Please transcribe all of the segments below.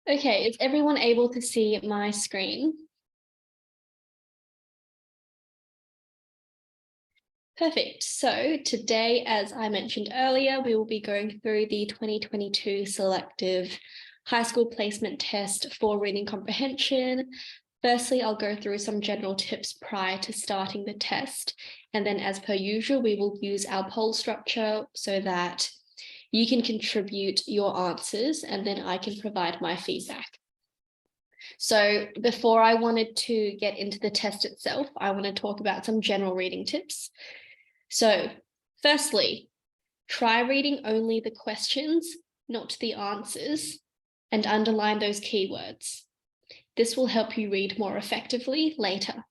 Okay, is everyone able to see my screen? Perfect. So today, as I mentioned earlier, we will be going through the 2022 Selective High School Placement Test for Reading Comprehension. Firstly, I'll go through some general tips prior to starting the test. And then as per usual, we will use our poll structure so that you can contribute your answers and then I can provide my feedback. So before I wanted to get into the test itself, I want to talk about some general reading tips. So firstly, try reading only the questions, not the answers, and underline those keywords. This will help you read more effectively later.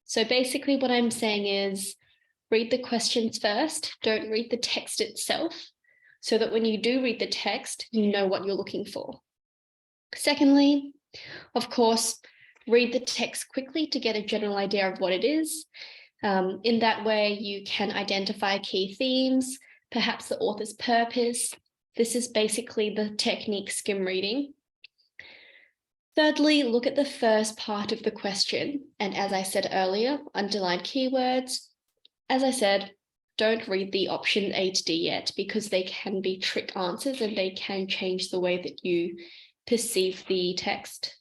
So basically what I'm saying is read the questions first, don't read the text itself, so that when you do read the text, you know what you're looking for. Secondly, of course, read the text quickly to get a general idea of what it is. In that way, you can identify key themes, perhaps the author's purpose. This is basically the technique skim reading. Thirdly, look at the first part of the question. And as I said earlier, underline keywords. As I said, don't read the option A to D yet because they can be trick answers and they can change the way that you perceive the text.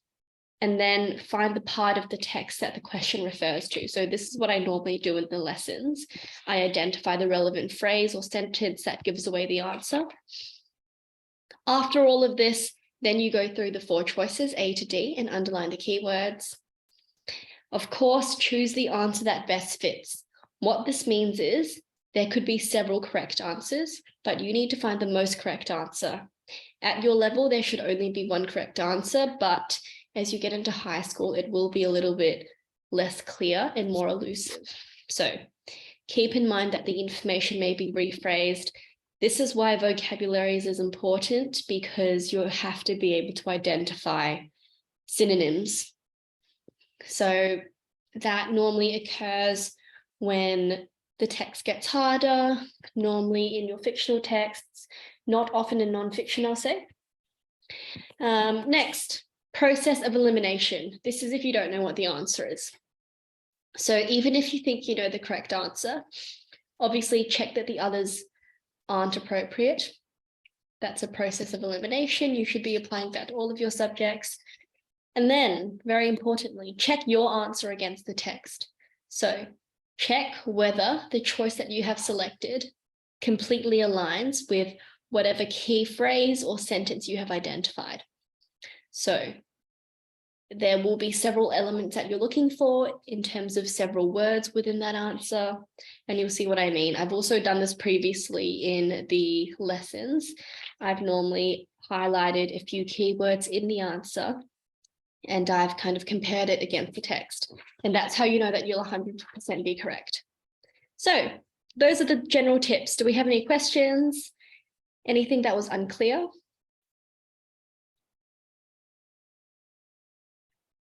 And then find the part of the text that the question refers to. So this is what I normally do in the lessons. I identify the relevant phrase or sentence that gives away the answer. After all of this, then you go through the 4 choices, A to D, and underline the keywords. Of course, choose the answer that best fits. What this means is there could be several correct answers, but you need to find the most correct answer. At your level, there should only be one correct answer, but as you get into high school, it will be a little bit less clear and more elusive. So keep in mind that the information may be rephrased. This is why vocabulary is important, because you have to be able to identify synonyms. So that normally occurs when the text gets harder, normally in your fictional texts, not often in non-fiction, I'll say. Next, process of elimination. This is if you don't know what the answer is. So even if you think you know the correct answer, obviously check that the others aren't appropriate. That's a process of elimination. You should be applying that to all of your subjects. And then, very importantly, check your answer against the text. So check whether the choice that you have selected completely aligns with whatever key phrase or sentence you have identified. So there will be several elements that you're looking for in terms of several words within that answer, and you'll see what I mean. I've also done this previously in the lessons. I've normally highlighted a few keywords in the answer, and I've kind of compared it against the text. And that's how you know that you'll 100% be correct. So those are the general tips. Do we have any questions? Anything that was unclear?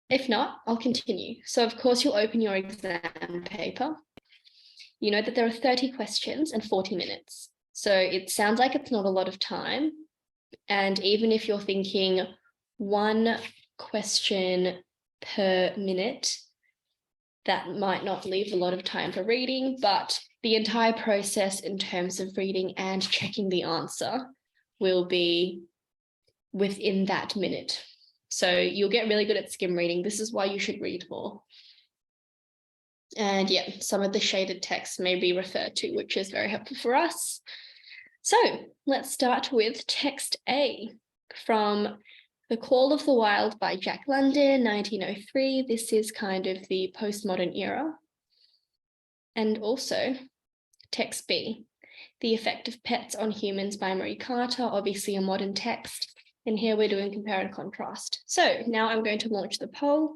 If not, I'll continue. So of course, you'll open your exam paper. You know that there are 30 questions and 40 minutes. So it sounds like it's not a lot of time. And even if you're thinking 1 question per minute, that might not leave a lot of time for reading, but the entire process in terms of reading and checking the answer will be within that minute. So you'll get really good at skim reading. This is why you should read more. And yeah, some of the shaded text may be referred to, which is very helpful for us. So let's start with text A from The Call of the Wild by Jack London, 1903. This is kind of the postmodern era. And also text B, The Effect of Pets on Humans by Marie Carter, obviously a modern text. And here we're doing compare and contrast. So now I'm going to launch the poll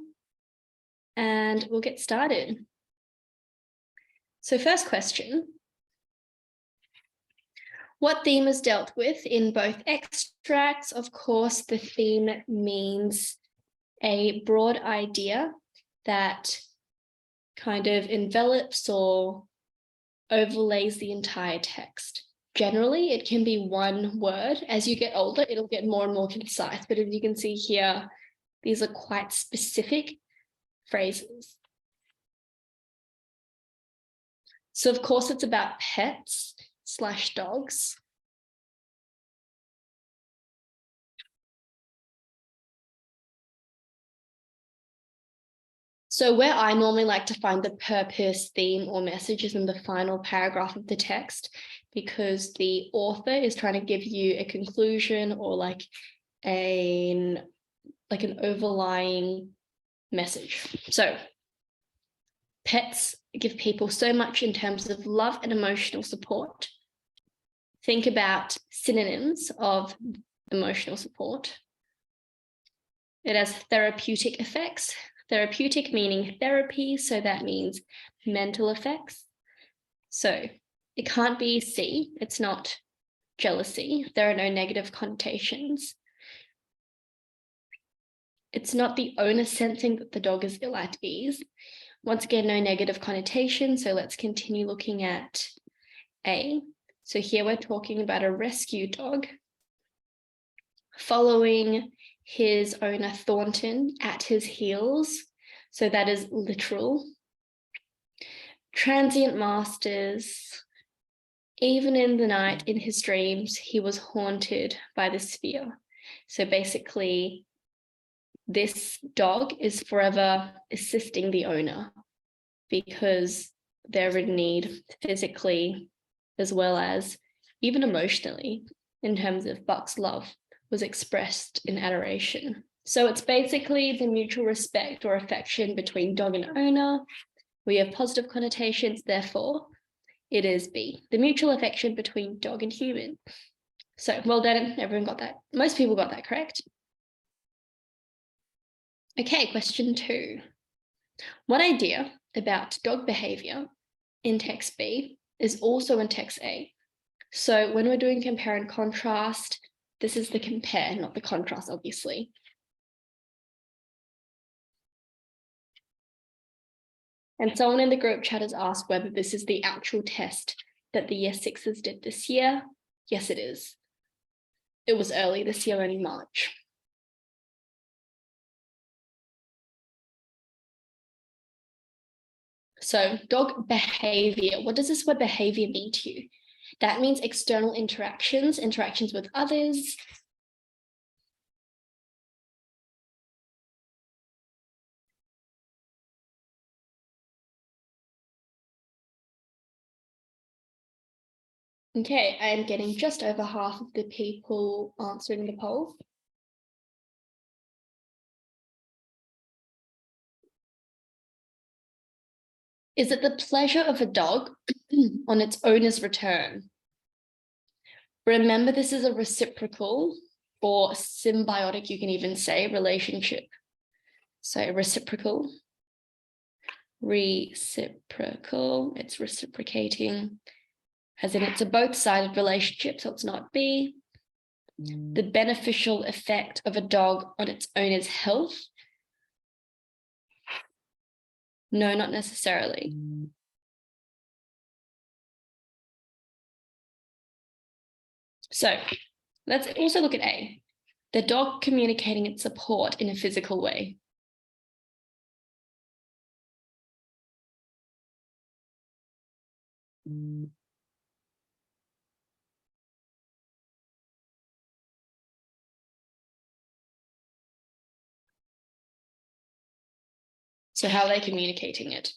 and we'll get started. So first question, what theme is dealt with in both extracts? Of course, the theme means a broad idea that kind of envelops or overlays the entire text. generally it can be one word. As you get older, it'll get more and more concise. But as you can see here, these are quite specific phrases. So of course it's about pets / dogs. So where I normally like to find the purpose, theme, or message is in the final paragraph of the text, because the author is trying to give you a conclusion or like an overlying message. So pets give people so much in terms of love and emotional support. Think about synonyms of emotional support. It has therapeutic effects. Therapeutic meaning therapy, so that means mental effects. So it can't be C, it's not jealousy. There are no negative connotations. It's not the owner sensing that the dog is ill at ease. Once again, no negative connotation. So let's continue looking at A. So here we're talking about a rescue dog following his owner Thornton at his heels. So that is literal. Transient masters. Even in the night, in his dreams, he was haunted by the sphere. So basically, this dog is forever assisting the owner because they're in need physically as well as even emotionally, in terms of Buck's love was expressed in adoration. So it's basically the mutual respect or affection between dog and owner. We have positive connotations, therefore it is B, the mutual affection between dog and human. So well done, everyone got that. Most people got that correct. Okay, question 2. What idea about dog behavior in text B is also in text A? So when we're doing compare and contrast, this is the compare, not the contrast, obviously. And someone in the group chat has asked whether this is the actual test that the Year 6s did this year. Yes, it is. It was early this year, only March. So dog behavior, what does this word behavior mean to you? That means external interactions with others. Okay, I am getting just over half of the people answering the poll. Is it the pleasure of a dog on its owner's return? Remember, this is a reciprocal or symbiotic, you can even say, relationship. So reciprocal, it's reciprocating, as in it's a both-sided relationship, so it's not B. The beneficial effect of a dog on its owner's health. No, not necessarily. So let's also look at A. The dog communicating its support in a physical way. So how are they communicating it?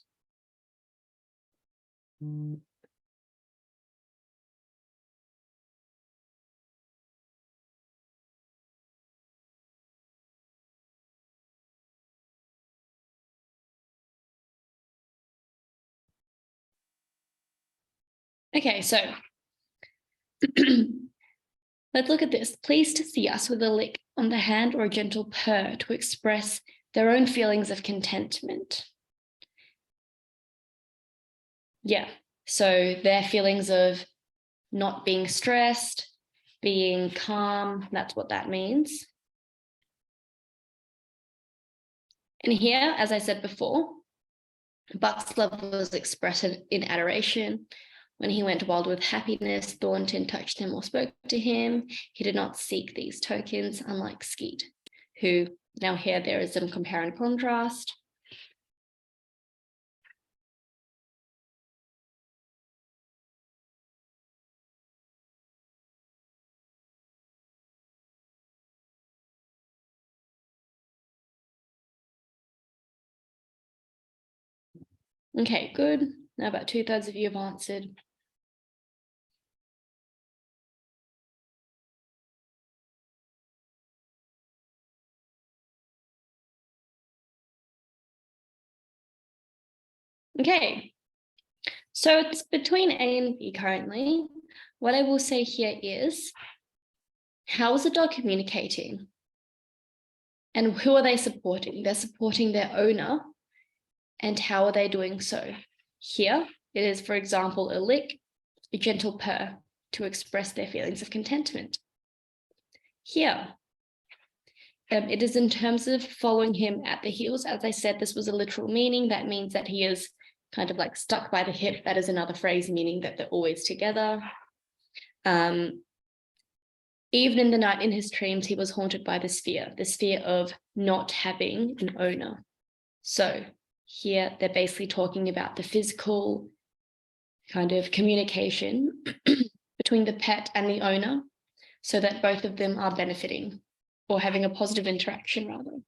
Okay, so let's look at this. Pleased to see us with a lick on the hand or a gentle purr to express their own feelings of contentment. Yeah, so their feelings of not being stressed, being calm, that's what that means. And here, as I said before, Buck's love was expressed in adoration. When he went wild with happiness, Thornton touched him or spoke to him. He did not seek these tokens, unlike Skeet, who, now here there is some compare and contrast. Okay, good. Now about 2/3 of you have answered. Okay, so it's between A and B currently. What I will say here is, how is the dog communicating? And who are they supporting? They're supporting their owner. And how are they doing so? Here, it is, for example, a lick, a gentle purr to express their feelings of contentment. Here, it is in terms of following him at the heels. As I said, this was a literal meaning. That means that he is kind of like stuck by the hip. That is another phrase meaning that they're always together. Even in the night in his dreams, he was haunted by this fear of not having an owner. So here they're basically talking about the physical kind of communication between the pet and the owner so that both of them are benefiting or having a positive interaction rather.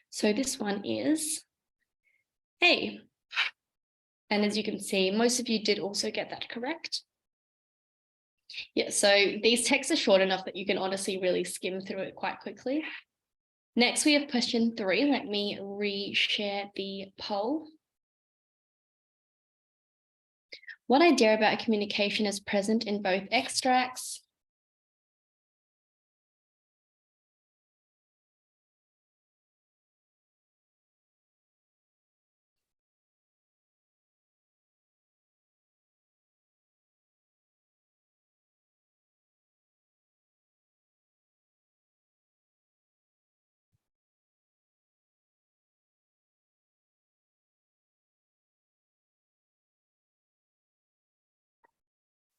So this one is A. And as you can see, most of you did also get that correct. Yeah, so these texts are short enough that you can honestly really skim through it quite quickly. Next, we have question 3. Let me reshare the poll. What idea about communication is present in both extracts?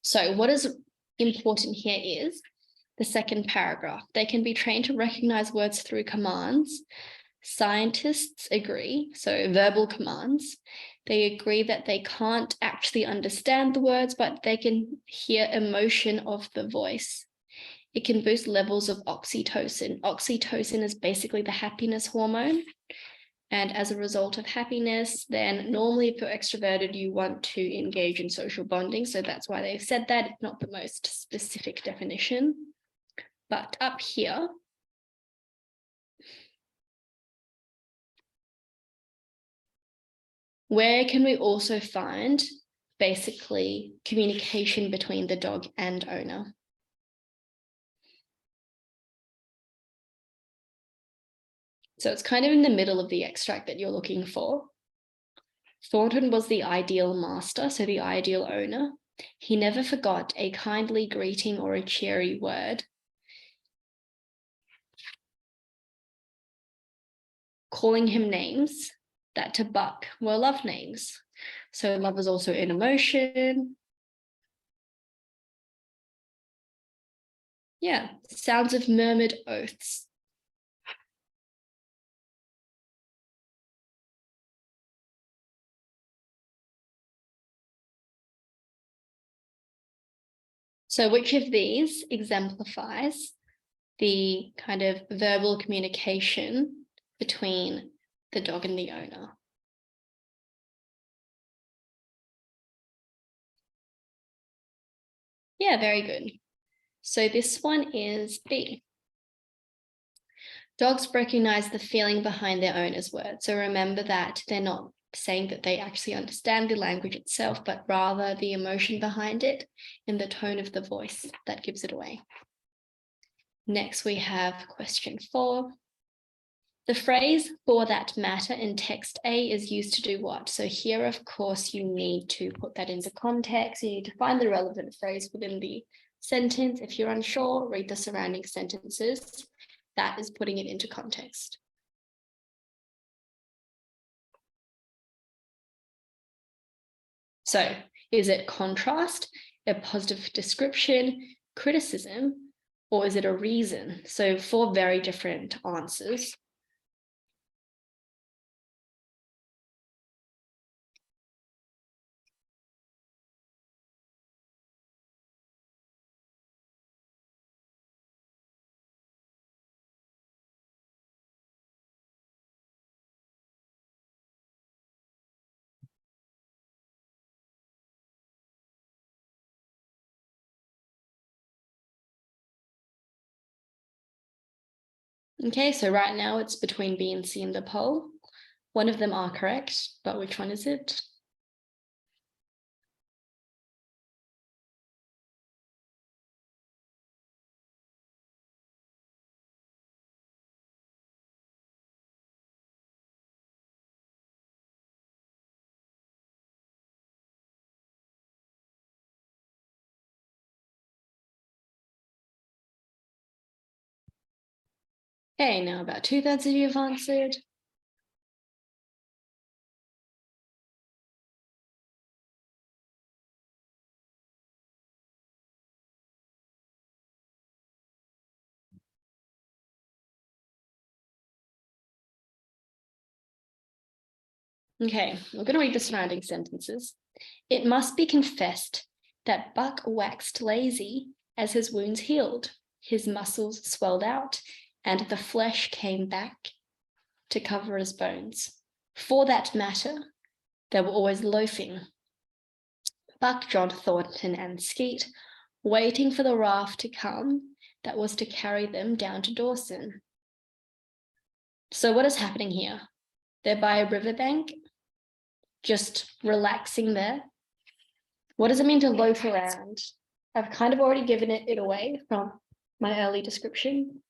So what is important here is the second paragraph. They can be trained to recognize words through commands. Scientists agree, so verbal commands. They agree that they can't actually understand the words, but they can hear emotion of the voice. It can boost levels of oxytocin. Oxytocin is basically the happiness hormone. And as a result of happiness, then normally if you're extroverted, you want to engage in social bonding. So that's why they've said that. It's not the most specific definition. But up here, where can we also find basically communication between the dog and owner? So it's kind of in the middle of the extract that you're looking for. Thornton was the ideal master, so the ideal owner. He never forgot a kindly greeting or a cheery word. Calling him names that to Buck were love names. So love is also an emotion. Yeah, sounds of murmured oaths. So which of these exemplifies the kind of verbal communication between the dog and the owner? Yeah, very good. So this one is B. Dogs recognize the feeling behind their owner's words. So remember that they're not saying that they actually understand the language itself, but rather the emotion behind it and the tone of the voice that gives it away. Next, we have question 4. The phrase "for that matter" in text A is used to do what? So here, of course, you need to put that into context. You need to find the relevant phrase within the sentence. If you're unsure, read the surrounding sentences. That is putting it into context. So Is it contrast, a positive description, criticism, or is it a reason? So 4 very different answers. Okay, so right now it's between B and C in the poll. One of them are correct, but which one is it? Okay, now about 2/3 of you have answered. Okay, we're going to read the surrounding sentences. It must be confessed that Buck waxed lazy as his wounds healed, his muscles swelled out, and the flesh came back to cover his bones. For that matter, they were always loafing. Buck, John Thornton, and Skeet, waiting for the raft to come that was to carry them down to Dawson. So what is happening here? They're by a riverbank, just relaxing there. What does it mean to loaf around? I've kind of already given it away from my early description.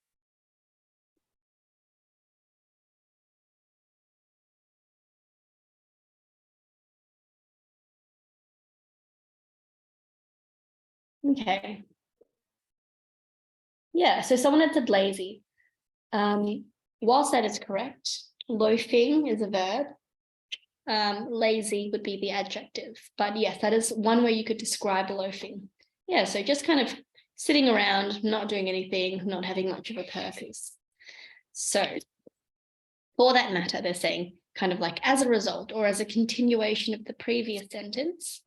Okay. Yeah, so someone had said lazy. Whilst that is correct, loafing is a verb. Lazy would be the adjective. But yes, that is one way you could describe loafing. Yeah, so just kind of sitting around, not doing anything, not having much of a purpose. So for that matter, they're saying kind of like as a result or as a continuation of the previous sentence,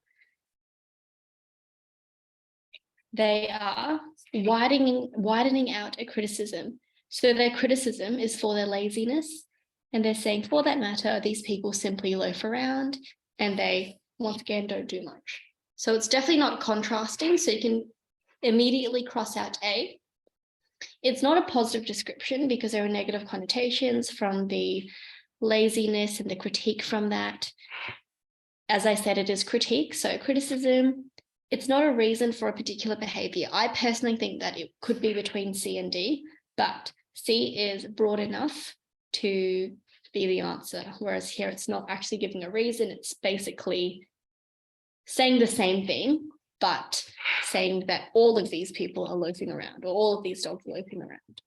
they are widening out a criticism. So their criticism is for their laziness. And they're saying, for that matter, these people simply loaf around and they, once again, don't do much. So it's definitely not contrasting. So you can immediately cross out A. It's not a positive description because there are negative connotations from the laziness and the critique from that. As I said, it is critique. So criticism, it's not a reason for a particular behavior. I personally think that it could be between C and D, but C is broad enough to be the answer. Whereas here it's not actually giving a reason. It's basically saying the same thing, but saying that all of these people are loafing around or all of these dogs are loafing around.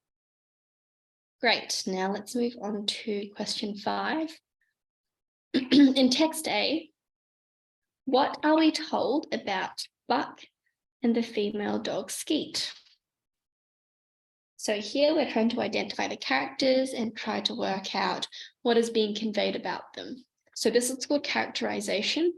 Great. Now let's move on to question 5. In text A, what are we told about Buck and the female dog Skeet? So here we're trying to identify the characters and try to work out what is being conveyed about them. So this is called characterization.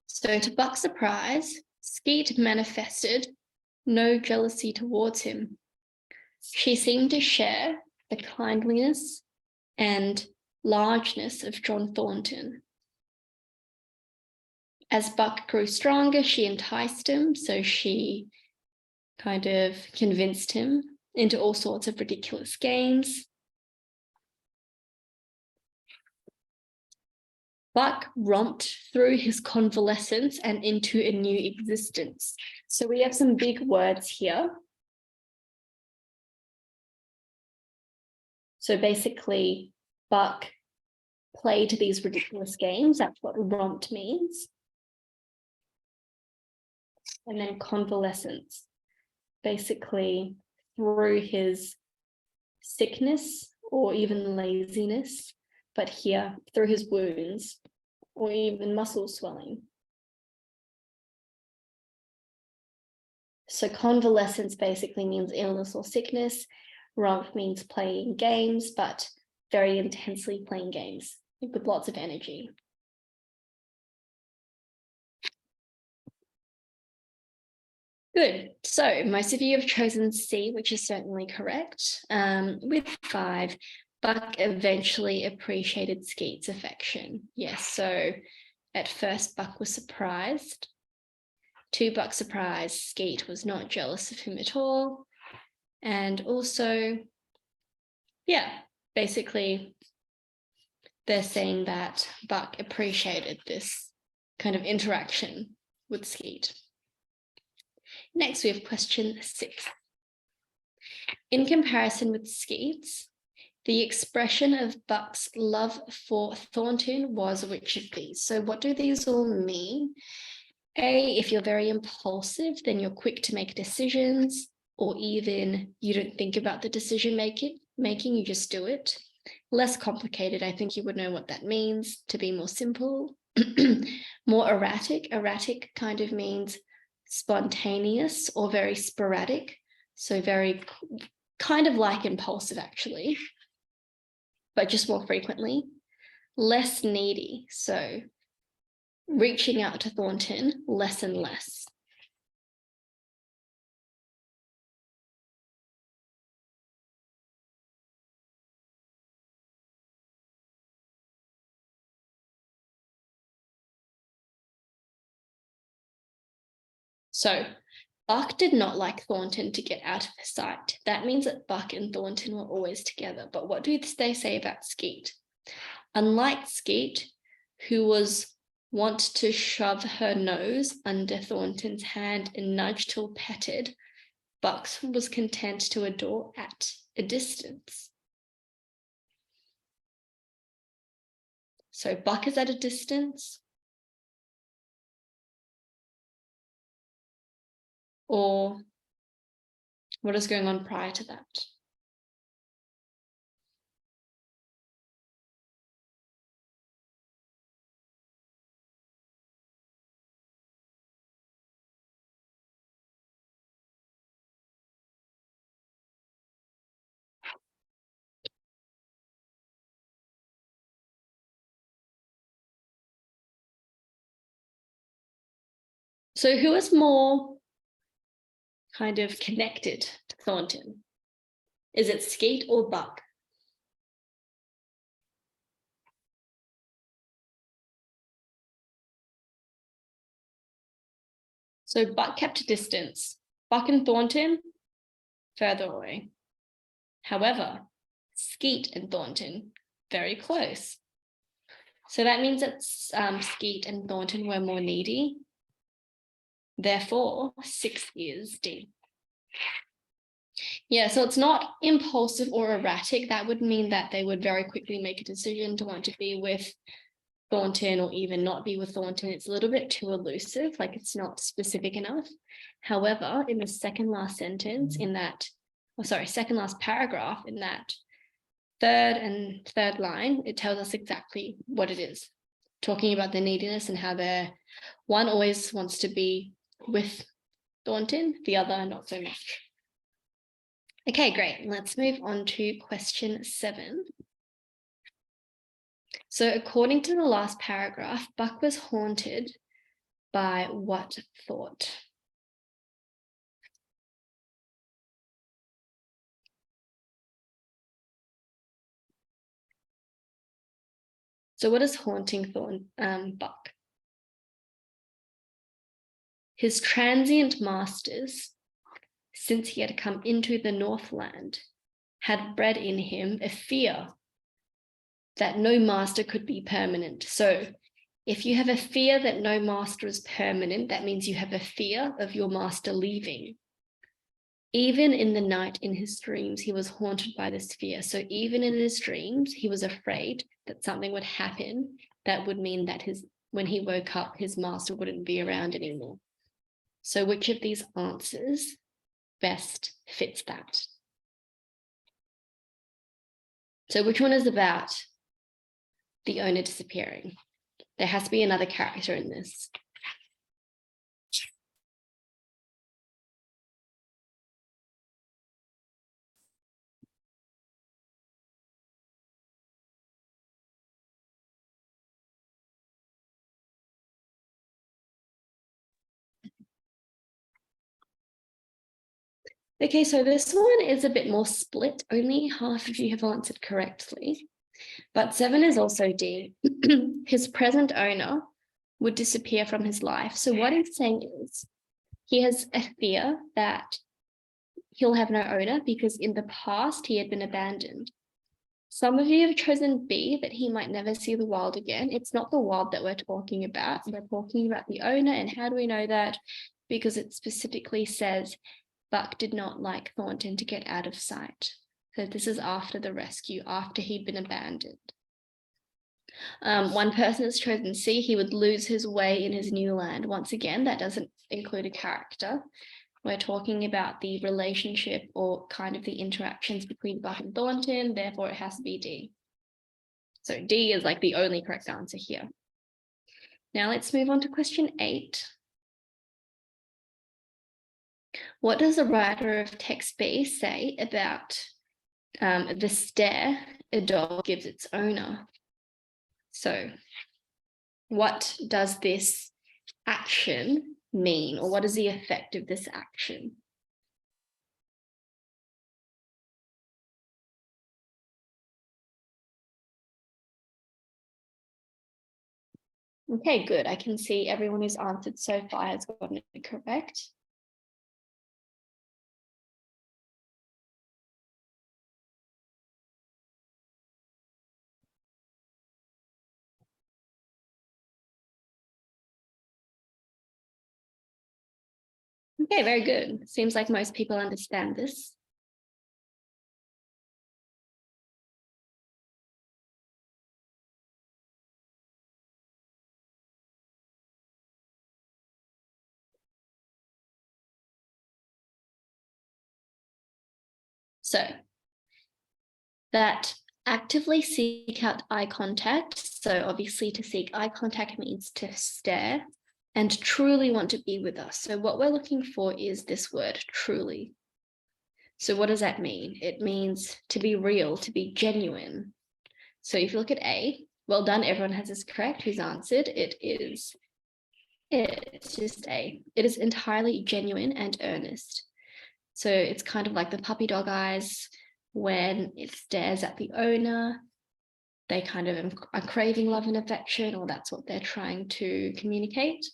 So to Buck's surprise, Skeet manifested no jealousy towards him. She seemed to share the kindliness and largeness of John Thornton. As Buck grew stronger, she enticed him, so she kind of convinced him into all sorts of ridiculous games. Buck romped through his convalescence and into a new existence. So we have some big words here. So basically, Buck played these ridiculous games. That's what romped means. And then convalescence, basically through his sickness or even laziness, but here through his wounds or even muscle swelling. So convalescence basically means illness or sickness. Romp means playing games, but very intensely playing games with lots of energy. Good. So most of you have chosen C, which is certainly correct. With 5, Buck eventually appreciated Skeet's affection. Yes, so at first Buck was surprised. To Buck's surprise, Skeet was not jealous of him at all. And also, yeah, basically they're saying that Buck appreciated this kind of interaction with Skeet. Next, we have question 6. In comparison with Skeet's, the expression of Buck's love for Thornton was which of these? So what do these all mean? A, if you're very impulsive, then you're quick to make decisions, or even you don't think about the decision making, you just do it. Less complicated, I think you would know what that means, to be more simple. More erratic. Erratic kind of means spontaneous or very sporadic. So very kind of like impulsive actually, but just more frequently. Less needy. So reaching out to Thornton less and less. So Buck did not like Thornton to get out of his sight. That means that Buck and Thornton were always together. But what do they say about Skeet? Unlike Skeet, who was wont to shove her nose under Thornton's hand and nudge till petted, Buck was content to adore at a distance. So Buck is at a distance. Or what is going on prior to that? So who is more kind of connected to Thornton? Is it Skeet or Buck? So Buck kept a distance. Buck and Thornton, further away. However, Skeet and Thornton, very close. So that means that Skeet and Thornton were more needy. Therefore, 6 is D. Yeah, so it's not impulsive or erratic. That would mean that they would very quickly make a decision to want to be with Thornton or even not be with Thornton. It's a little bit too elusive, like it's not specific enough. However, in the second last sentence in that, second last paragraph in that third line, it tells us exactly what it is. Talking about the neediness and how one always wants to be with Thornton, the other not so much. Okay, great. Let's move on to question 7. So according to the last paragraph, Buck was haunted by what thought? So what is haunting Buck? His transient masters, since he had come into the Northland, had bred in him a fear that no master could be permanent. So if you have a fear that no master is permanent, that means you have a fear of your master leaving. Even in the night in his dreams, he was haunted by this fear. So even in his dreams, he was afraid that something would happen that would mean that when he woke up, his master wouldn't be around anymore. So which of these answers best fits that? So which one is about the owner disappearing? There has to be another character in this. Okay, so this one is a bit more split. Only half of you have answered correctly. But 7 is also D. His present owner would disappear from his life. So what he's saying is he has a fear that he'll have no owner because in the past he had been abandoned. Some of you have chosen B, that he might never see the wild again. It's not the wild that we're talking about. We're talking about the owner. And how do we know that? Because it specifically says Buck did not like Thornton to get out of sight. So this is after the rescue, after he'd been abandoned. One person has chosen C, he would lose his way in his new land. Once again, that doesn't include a character. We're talking about the relationship or kind of the interactions between Buck and Thornton, therefore it has to be D. So D is like the only correct answer here. Now let's move on to question 8. What does the writer of text B say about the stare a dog gives its owner? So what does this action mean, or what is the effect of this action? Okay, good. I can see everyone who's answered so far has gotten it correct. Okay, very good. Seems like most people understand this. So that actively seek out eye contact. So obviously to seek eye contact means to stare and truly want to be with us. So what we're looking for is this word, truly. So what does that mean? It means to be real, to be genuine. So if you look at A, well done, everyone has this correct who's answered. It's just A. It is entirely genuine and earnest. So it's kind of like the puppy dog eyes when it stares at the owner. They kind of are craving love and affection, or that's what they're trying to communicate.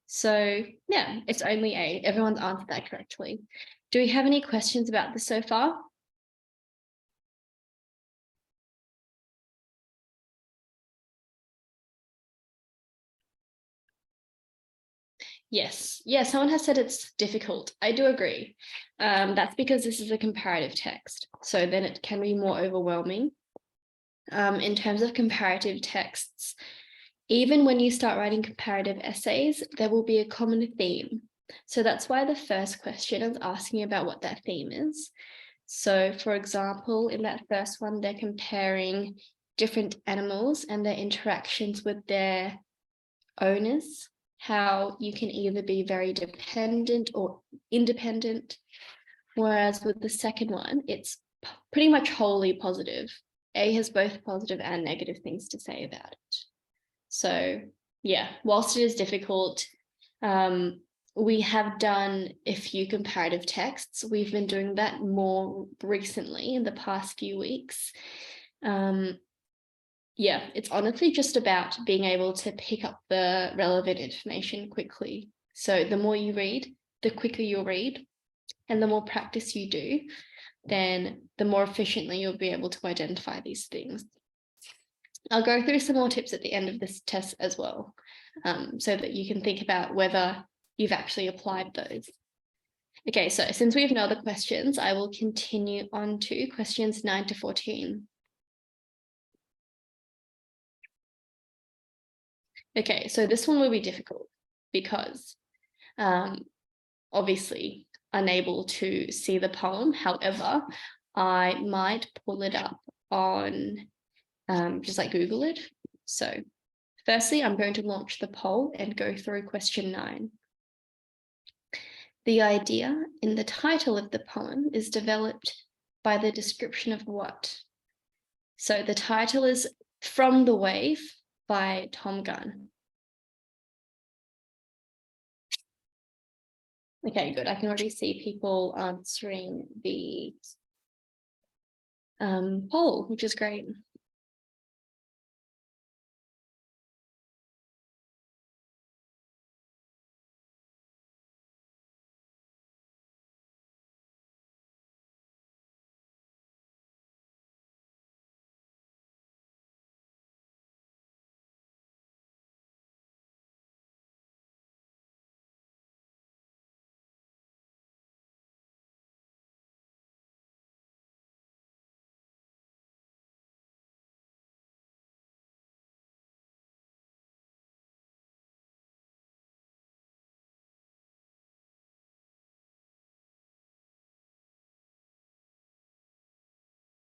So yeah, it's only A. Everyone's answered that correctly. Do we have any questions about this so far? Yes. Yeah, someone has said it's difficult. I do agree. That's because this is a comparative text. So then it can be more overwhelming. In terms of comparative texts, even when you start writing comparative essays, there will be a common theme. So that's why the first question is asking about what that theme is. So for example, in that first one, they're comparing different animals and their interactions with their owners, how you can either be very dependent or independent. Whereas with the second one, it's pretty much wholly positive. A has both positive and negative things to say about it. So yeah, whilst it is difficult, we have done a few comparative texts. We've been doing that more recently in the past few weeks. Yeah, it's honestly just about being able to pick up the relevant information quickly. So the more you read, the quicker you'll read, and the more practice you do, then the more efficiently you'll be able to identify these things. I'll go through some more tips at the end of this test as well, so that you can think about whether you've actually applied those. Okay, so since we've known the questions, I will continue on to questions 9 to 14. Okay, so this one will be difficult because obviously unable to see the poem. However, I might pull it up on just like Google it. So firstly, I'm going to launch the poll and go through question 9. The idea in the title of the poem is developed by the description of what? So the title is From the Wave by Tom Gunn. Okay, good. I can already see people answering the poll, which is great.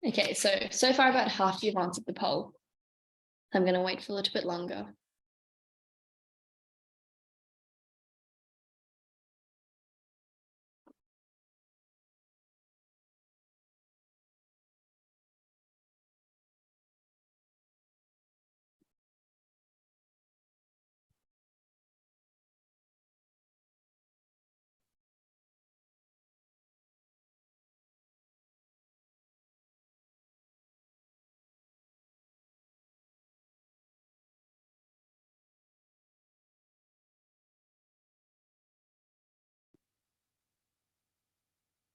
Okay, so far about half you've answered the poll. I'm going to wait for a little bit longer.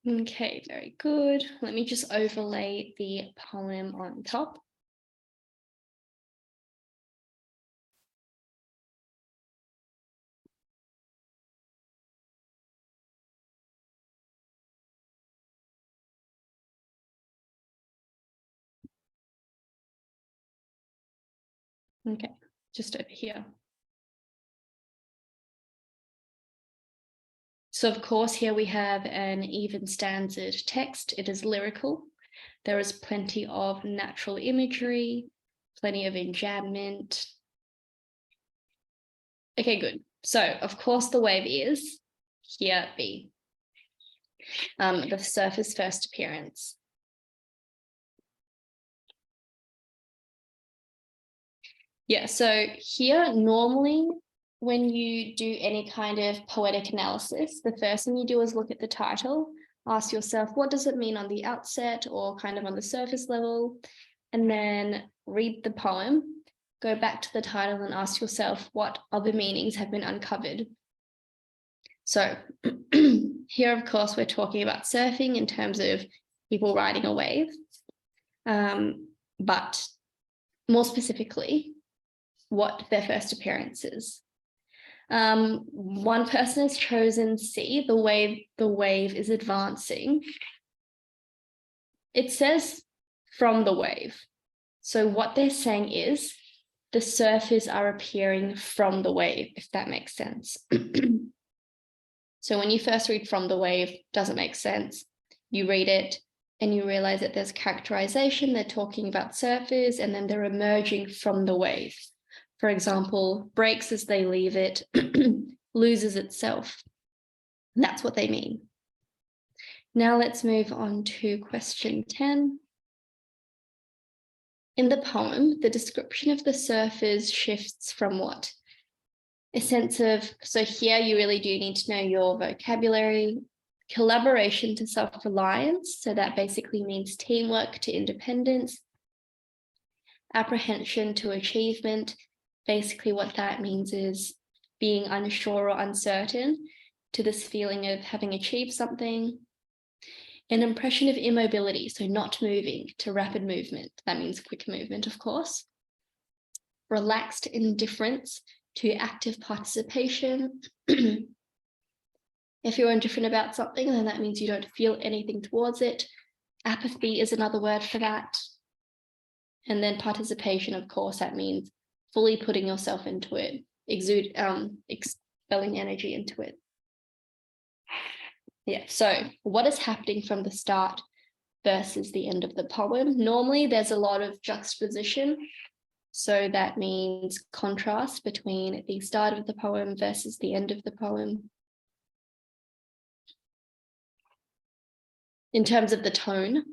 Okay, very good. Let me just overlay the poem on top. Okay, just over here. So of course, here we have an even stanzas text. It is lyrical. There is plenty of natural imagery, plenty of enjambment. Okay, good. So of course the wave is here B, the surfer's first appearance. Yeah, so here normally when you do any kind of poetic analysis, the first thing you do is look at the title, ask yourself, what does it mean on the outset or kind of on the surface level? And then read the poem, go back to the title and ask yourself what other meanings have been uncovered. So here, of course, we're talking about surfing in terms of people riding a wave. But more specifically, what their first appearance is. One person has chosen C, the wave is advancing. It says from the wave. So what they're saying is the surfers are appearing from the wave, if that makes sense. So when you first read from the wave, doesn't make sense. You read it and you realize that there's characterization. They're talking about surfers and then they're emerging from the wave. For example, breaks as they leave it, loses itself. That's what they mean. Now let's move on to question 10. In the poem, the description of the surfers shifts from what? A sense of, so here you really do need to know your vocabulary, collaboration to self-reliance, so that basically means teamwork to independence, apprehension to achievement. Basically what that means is being unsure or uncertain to this feeling of having achieved something. An impression of immobility, so not moving, to rapid movement. That means quick movement, of course. Relaxed indifference to active participation. If you're indifferent about something, then that means you don't feel anything towards it. Apathy is another word for that. And then participation, of course, that means fully putting yourself into it, expelling energy into it. Yeah, so what is happening from the start versus the end of the poem? Normally, there's a lot of juxtaposition. So that means contrast between the start of the poem versus the end of the poem. In terms of the tone.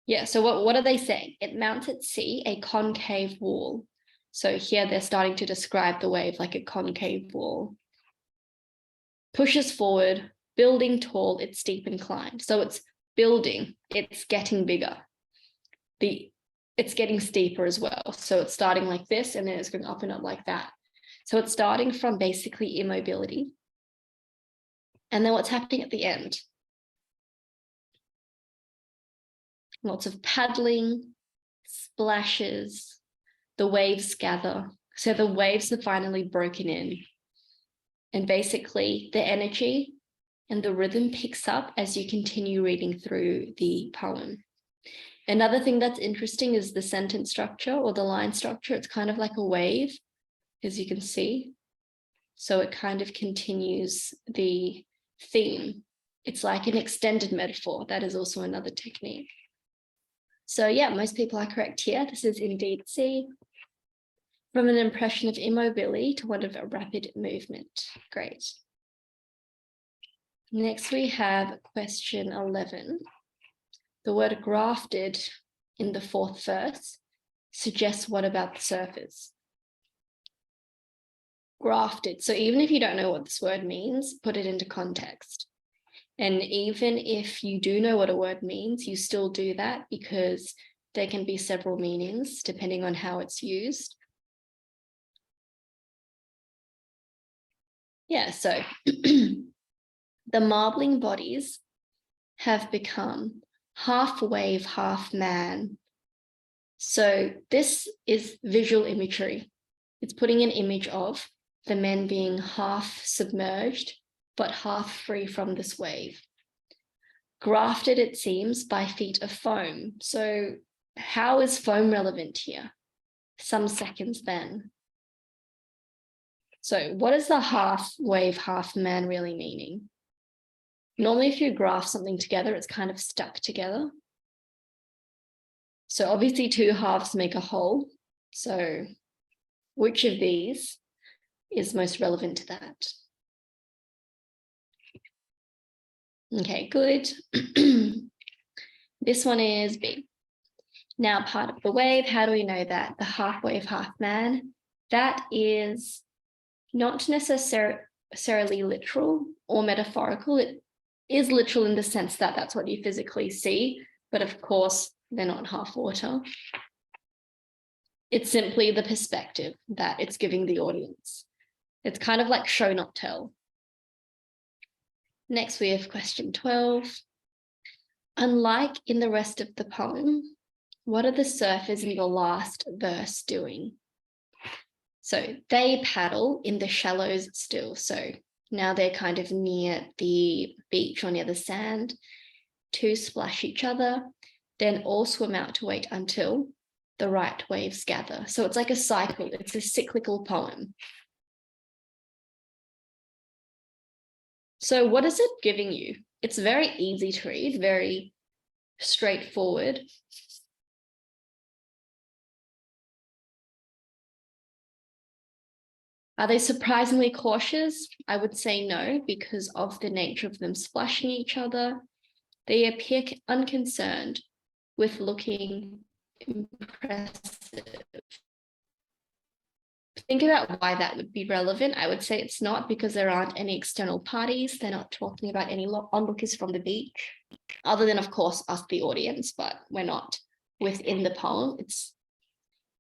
Yeah, so what are they saying? It mounts at sea, a concave wall. So here they're starting to describe the wave like a concave wall. Pushes forward, building tall, it's steep inclined. So it's building, it's getting bigger. It's getting steeper as well. So it's starting like this and then it's going up and up like that. So it's starting from basically immobility. And then what's happening at the end? Lots of paddling, splashes, the waves gather. So the waves have finally broken in. And basically the energy and the rhythm picks up as you continue reading through the poem. Another thing that's interesting is the sentence structure or the line structure. It's kind of like a wave, as you can see. So it kind of continues the theme. It's like an extended metaphor. That is also another technique. So yeah, most people are correct here. This is indeed C. From an impression of immobility to one of a rapid movement. Great. Next we have question 11. The word grafted in the fourth verse suggests what about the surface? Grafted. So even if you don't know what this word means, put it into context. And even if you do know what a word means, you still do that because there can be several meanings depending on how it's used. Yeah, so the marbling bodies have become half wave, half man. So this is visual imagery. It's putting an image of the men being half submerged, but half free from this wave. Grafted, it seems, by feet of foam. So how is foam relevant here? Some seconds then. So what is the half wave, half man really meaning? Normally, if you graft something together, it's kind of stuck together. So obviously two halves make a whole. So which of these is most relevant to that? Okay, good. This one is B. Now, part of the wave, how do we know that? The half wave, half man, that is not necessarily literal or metaphorical. It is literal in the sense that that's what you physically see, but of course, they're not half water. It's simply the perspective that it's giving the audience. It's kind of like show, not tell. Next, we have question 12. Unlike in the rest of the poem, what are the surfers in the last verse doing? So they paddle in the shallows still. So now they're kind of near the beach or near the sand to splash each other, then all swim out to wait until the right waves gather. So it's like a cycle. It's a cyclical poem. So what is it giving you? It's very easy to read, very straightforward. Are they surprisingly cautious? I would say no, because of the nature of them splashing each other. They appear unconcerned with looking impressive. Think about why that would be relevant. I would say it's not because there aren't any external parties. They're not talking about any onlookers from the beach, other than, of course, us, the audience, but we're not within the poem.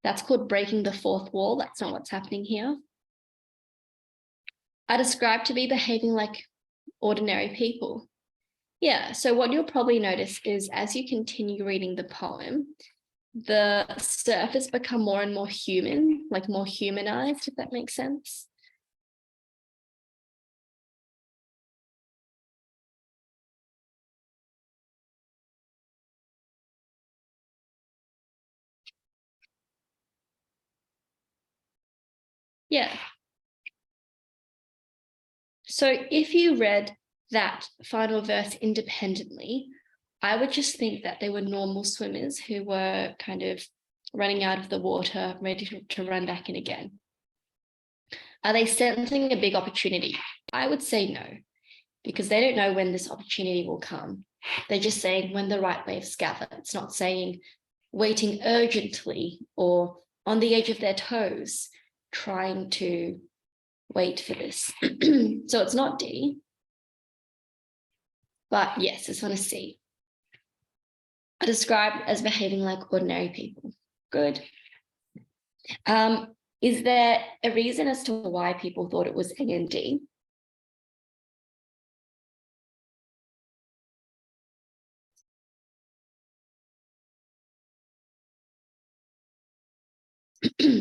That's called breaking the fourth wall. That's not what's happening here. Are described to be behaving like ordinary people. Yeah, so what you'll probably notice is as you continue reading the poem, the surface become more and more human, like more humanized, if that makes sense. Yeah. So if you read that final verse independently, I would just think that they were normal swimmers who were kind of running out of the water, ready to run back in again. Are they sensing a big opportunity? I would say no, because they don't know when this opportunity will come. They're just saying when the right waves gather. It's not saying waiting urgently or on the edge of their toes, trying to wait for this. So it's not D, but yes, it's on a C. Are described as behaving like ordinary people. Good. Is there a reason as to why people thought it was A and D?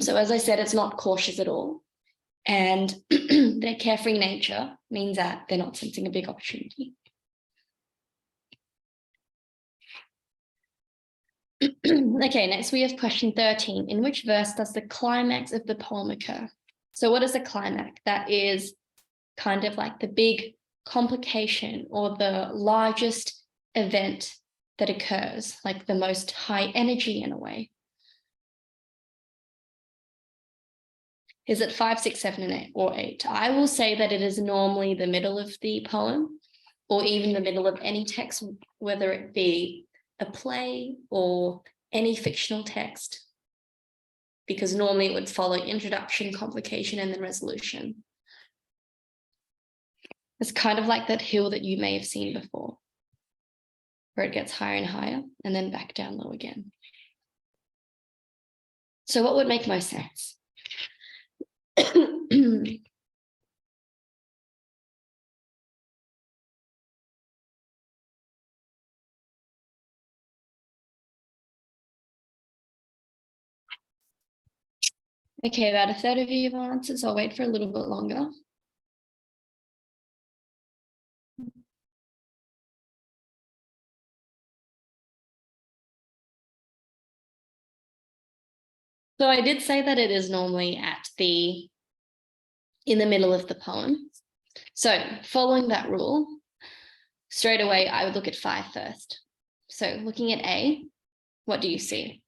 So as I said, it's not cautious at all. And their carefree nature means that they're not sensing a big opportunity. Okay, next we have question 13. In which verse does the climax of the poem occur? So what is a climax? That is kind of like the big complication or the largest event that occurs, like the most high energy in a way. Is it 5, 6, 7, and 8 or 8? I will say that it is normally the middle of the poem or even the middle of any text, whether it be a play or any fictional text, because normally it would follow introduction, complication, and then resolution. It's kind of like that hill that you may have seen before, where it gets higher and higher and then back down low again. So what would make most sense? Okay, about a third of you have answers. I'll wait for a little bit longer. So I did say that it is normally in the middle of the poem. So following that rule, straight away, I would look at 5 first. So looking at A, what do you see?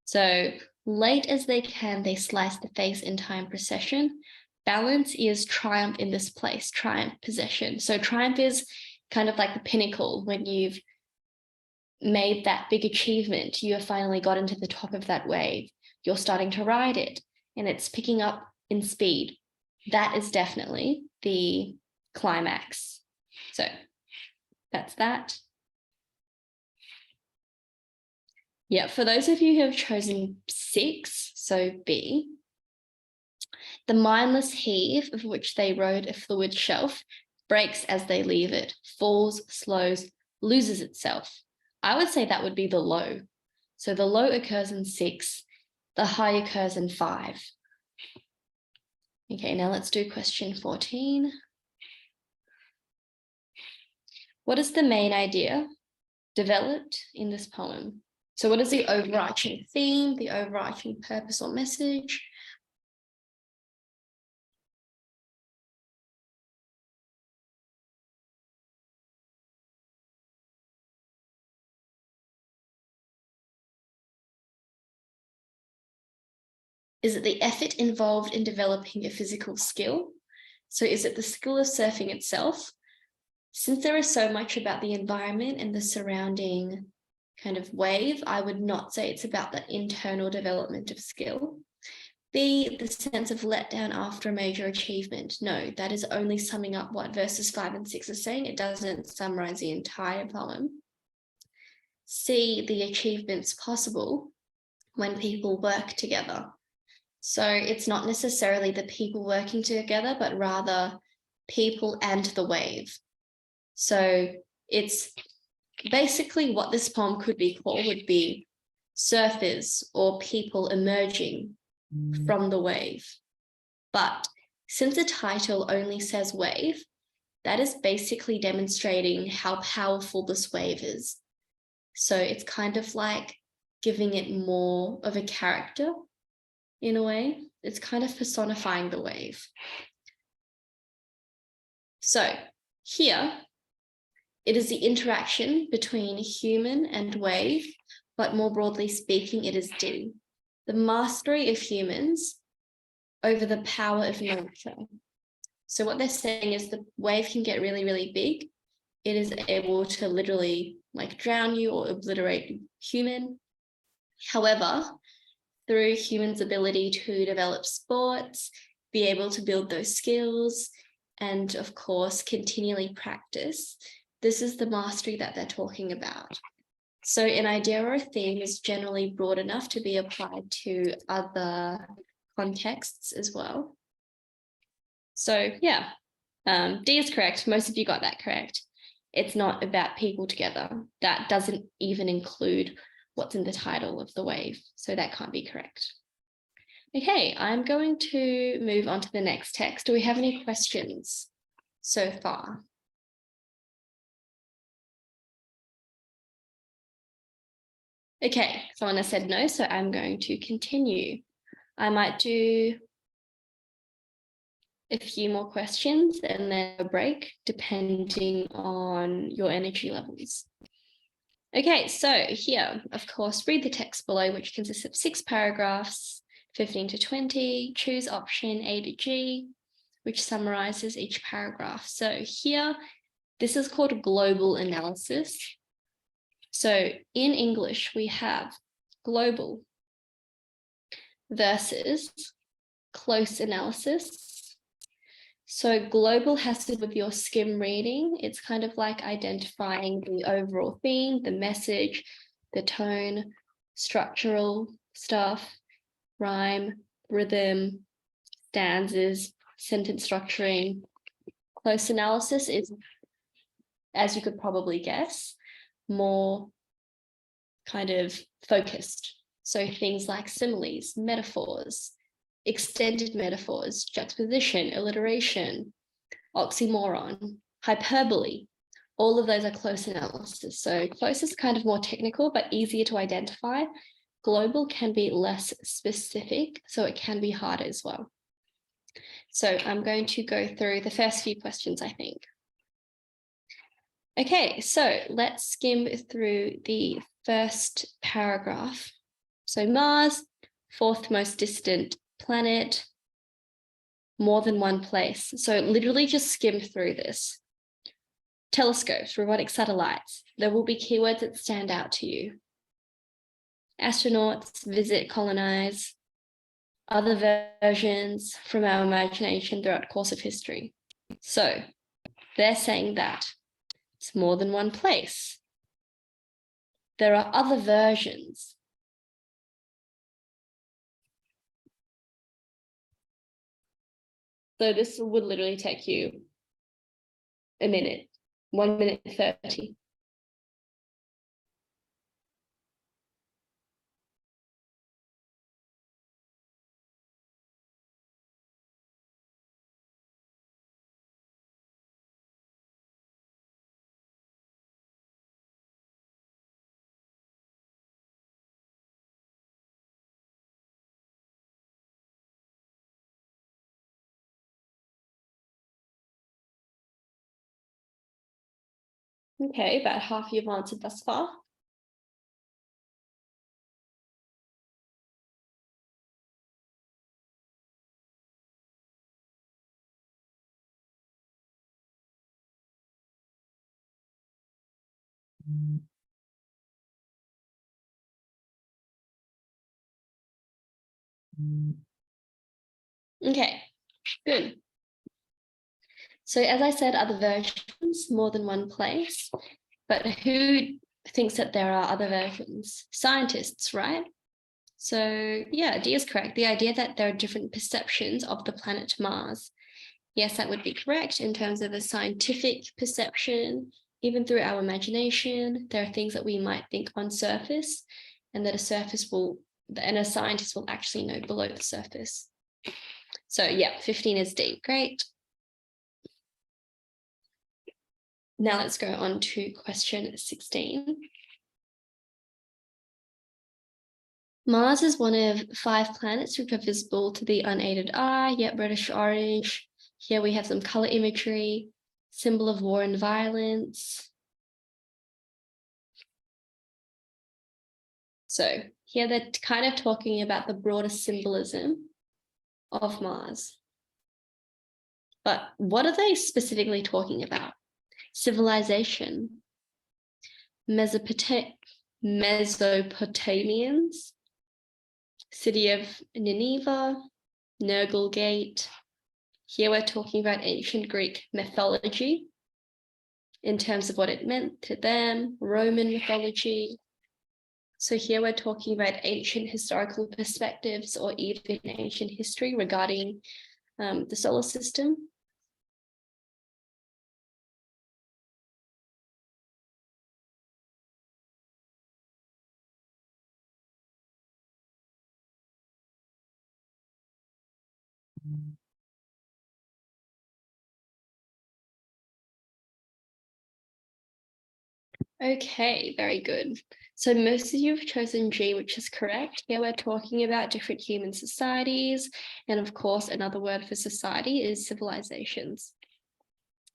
So late as they can, they slice the face in time procession. Balance is triumph in this place, triumph possession. So triumph is kind of like the pinnacle when you've made that big achievement. You have finally gotten to the top of that wave. You're starting to ride it and it's picking up in speed. That is definitely the climax. So that's that. Yeah, for those of you who have chosen 6, so B, the mindless heave of which they rode a fluid shelf breaks as they leave it, falls, slows, loses itself. I would say that would be the low. So the low occurs in 6, the high occurs in 5. Okay, now let's do question 14. What is the main idea developed in this poem? So what is the overarching theme, the overarching purpose or message? Is it the effort involved in developing a physical skill? So is it the skill of surfing itself? Since there is so much about the environment and the surrounding kind of wave, I would not say it's about the internal development of skill. B, the sense of letdown after a major achievement. No, that is only summing up what verses 5 and 6 are saying. It doesn't summarize the entire poem. C, the achievements possible when people work together. So it's not necessarily the people working together, but rather people and the wave. So it's basically what this poem could be called would be surfers or people emerging from the wave. But since the title only says wave, that is basically demonstrating how powerful this wave is. So it's kind of like giving it more of a character in a way. It's kind of personifying the wave. So here, it is the interaction between human and wave, but more broadly speaking, it is D, the mastery of humans over the power of nature. So what they're saying is the wave can get really, really big. It is able to literally like drown you or obliterate human. However, through humans' ability to develop sports, be able to build those skills, and of course, continually practice, this is the mastery that they're talking about. So an idea or a theme is generally broad enough to be applied to other contexts as well. So yeah, D is correct. Most of you got that correct. It's not about people together. That doesn't even include what's in the title of the wave. So that can't be correct. Okay, I'm going to move on to the next text. Do we have any questions so far? Okay, someone has said no, so I'm going to continue. I might do a few more questions and then a break, depending on your energy levels. Okay, so here, of course, read the text below, which consists of 6 paragraphs, 15 to 20. Choose option A to G, which summarizes each paragraph. So here, this is called global analysis. So in English, we have global versus close analysis. So global has to do with your skim reading. It's kind of like identifying the overall theme, the message, the tone, structural stuff, rhyme, rhythm, stanzas, sentence structuring. Close analysis is, as you could probably guess, more kind of focused. So things like similes, metaphors, extended metaphors, juxtaposition, alliteration, oxymoron, hyperbole, all of those are close analysis. So close is kind of more technical, but easier to identify. Global can be less specific, so it can be harder as well. So I'm going to go through the first few questions, I think. Okay, so let's skim through the first paragraph. So Mars, 4th most distant planet, more than one place. So literally just skim through this. Telescopes, robotic satellites. There will be keywords that stand out to you. Astronauts, visit, colonize. Other versions from our imagination throughout the course of history. So they're saying that it's more than one place. There are other versions. So this would literally take you a minute, 1 minute 30. Okay, about half you've answered thus far. Okay, good. So as I said, other versions, more than one place, but who thinks that there are other versions? Scientists, right? So yeah, D is correct. The idea that there are different perceptions of the planet Mars. Yes, that would be correct in terms of a scientific perception, even through our imagination, there are things that we might think on surface and that a scientist will actually know below the surface. So yeah, 15 is D. Great. Now let's go on to question 16. Mars is one of 5 planets which are visible to the unaided eye, yet reddish orange. Here we have some color imagery, symbol of war and violence. So here they're kind of talking about the broader symbolism of Mars. But what are they specifically talking about? Civilization, Mesopotamians, city of Nineveh, Nergal Gate. Here we're talking about ancient Greek mythology in terms of what it meant to them, Roman mythology. So here we're talking about ancient historical perspectives or even ancient history regarding the solar system. Okay, very good. So most of you have chosen G, which is correct. Here we're talking about different human societies. And of course, another word for society is civilizations.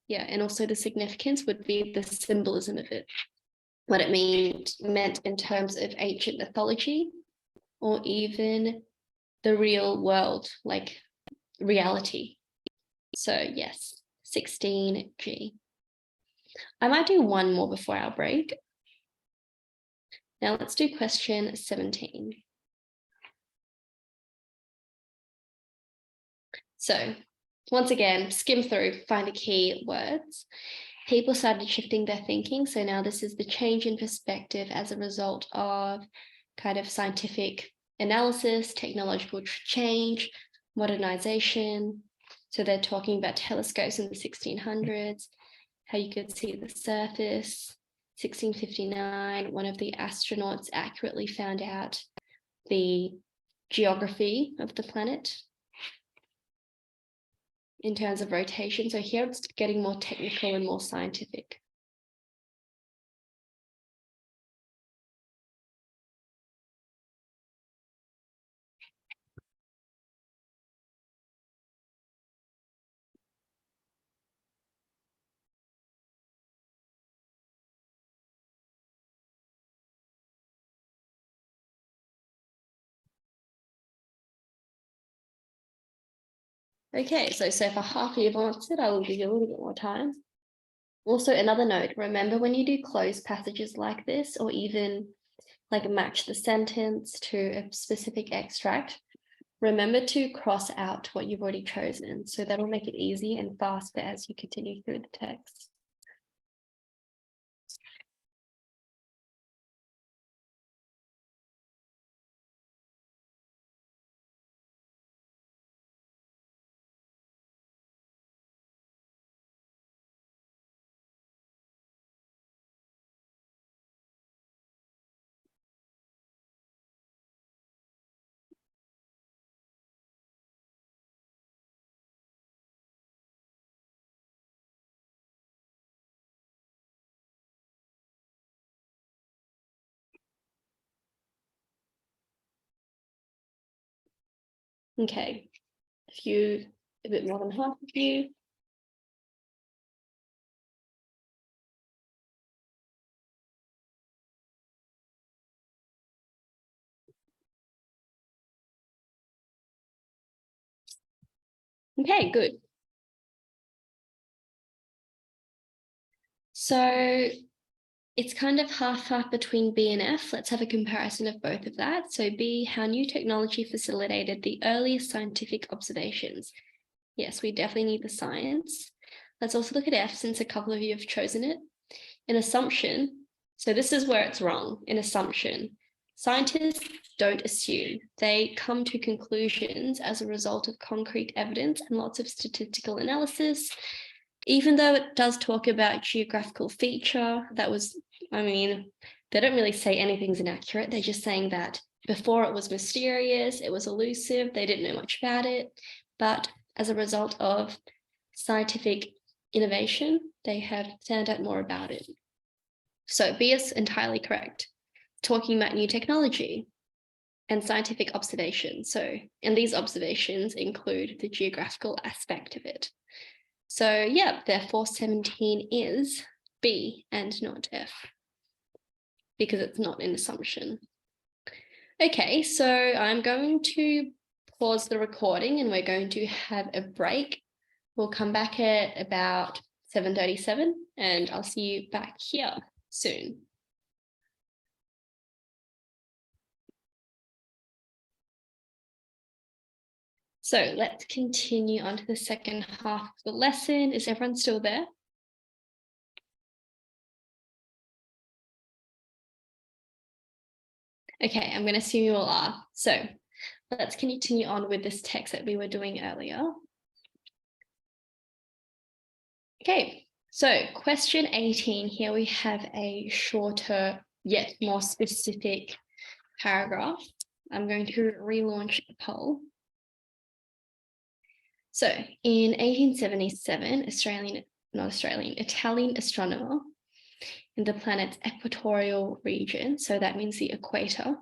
Yeah, and also the significance would be the symbolism of it. What it meant in terms of ancient mythology or even the real world, like reality. So yes, 16G. I might do one more before our break. Now let's do question 17. So once again, skim through, find the key words. People started shifting their thinking. So now this is the change in perspective as a result of kind of scientific analysis, technological change, modernization. So they're talking about telescopes in the 1600s, how you could see the surface. 1659, one of the astronauts accurately found out the geography of the planet in terms of rotation. So here it's getting more technical and more scientific. Okay, so for half you've answered, I will give you a little bit more time. Also, another note, remember when you do closed passages like this, or even like match the sentence to a specific extract, remember to cross out what you've already chosen. So that'll make it easy and faster as you continue through the text. Okay, a bit more than half of you. Okay, good. So it's kind of half between B and F. Let's have a comparison of both of that. So B, how new technology facilitated the earliest scientific observations. Yes, we definitely need the science. Let's also look at F, since a couple of you have chosen it. An assumption. So this is where it's wrong, an assumption. Scientists don't assume. They come to conclusions as a result of concrete evidence and lots of statistical analysis. Even though it does talk about geographical feature, they don't really say anything's inaccurate. They're just saying that before it was mysterious, it was elusive, they didn't know much about it. But as a result of scientific innovation, they have found out more about it. So B is entirely correct. Talking about new technology and scientific observations. And these observations include the geographical aspect of it. So yeah, therefore 17 is B and not F, because it's not an assumption. Okay, so I'm going to pause the recording and we're going to have a break. We'll come back at about 7:37 and I'll see you back here soon. So let's continue on to the second half of the lesson. Is everyone still there? Okay, I'm going to assume you all are. So let's continue on with this text that we were doing earlier. Okay, so question 18, here we have a shorter yet more specific paragraph. I'm going to relaunch the poll. So in 1877, Italian astronomer in the planet's equatorial region, so that means the equator,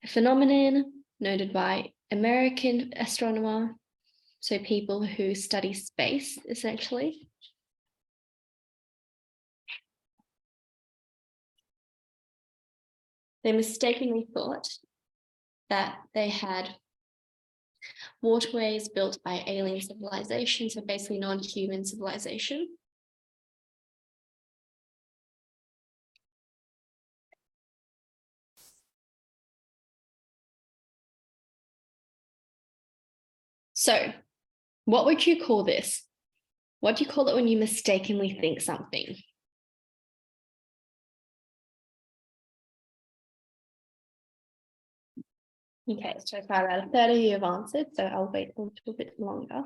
a phenomenon noted by American astronomer, so people who study space, essentially. They mistakenly thought that they had waterways built by alien civilization, so basically non-human civilization. So what would you call this? What do you call it when you mistakenly think something? Okay, so far out of 30 you have answered, so I'll wait a little bit longer.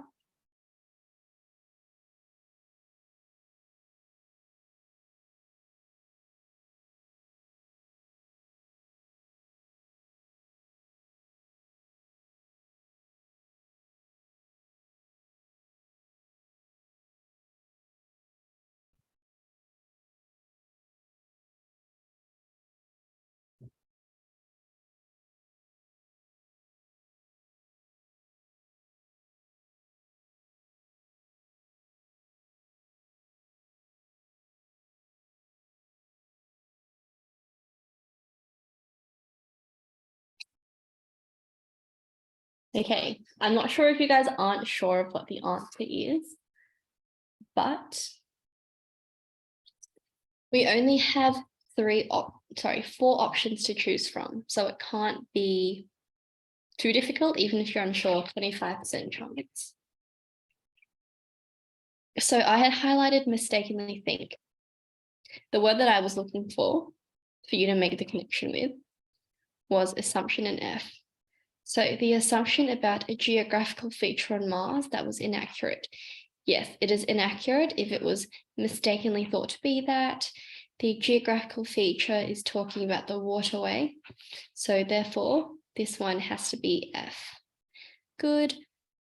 Okay, I'm not sure if you guys aren't sure of what the answer is, but we only have four options to choose from. So it can't be too difficult, even if you're unsure, 25% chance. So I had highlighted mistakenly think. The word that I was looking for you to make the connection with was assumption in F. So the assumption about a geographical feature on Mars that was inaccurate. Yes, it is inaccurate if it was mistakenly thought to be that. The geographical feature is talking about the waterway. So therefore, this one has to be F. Good.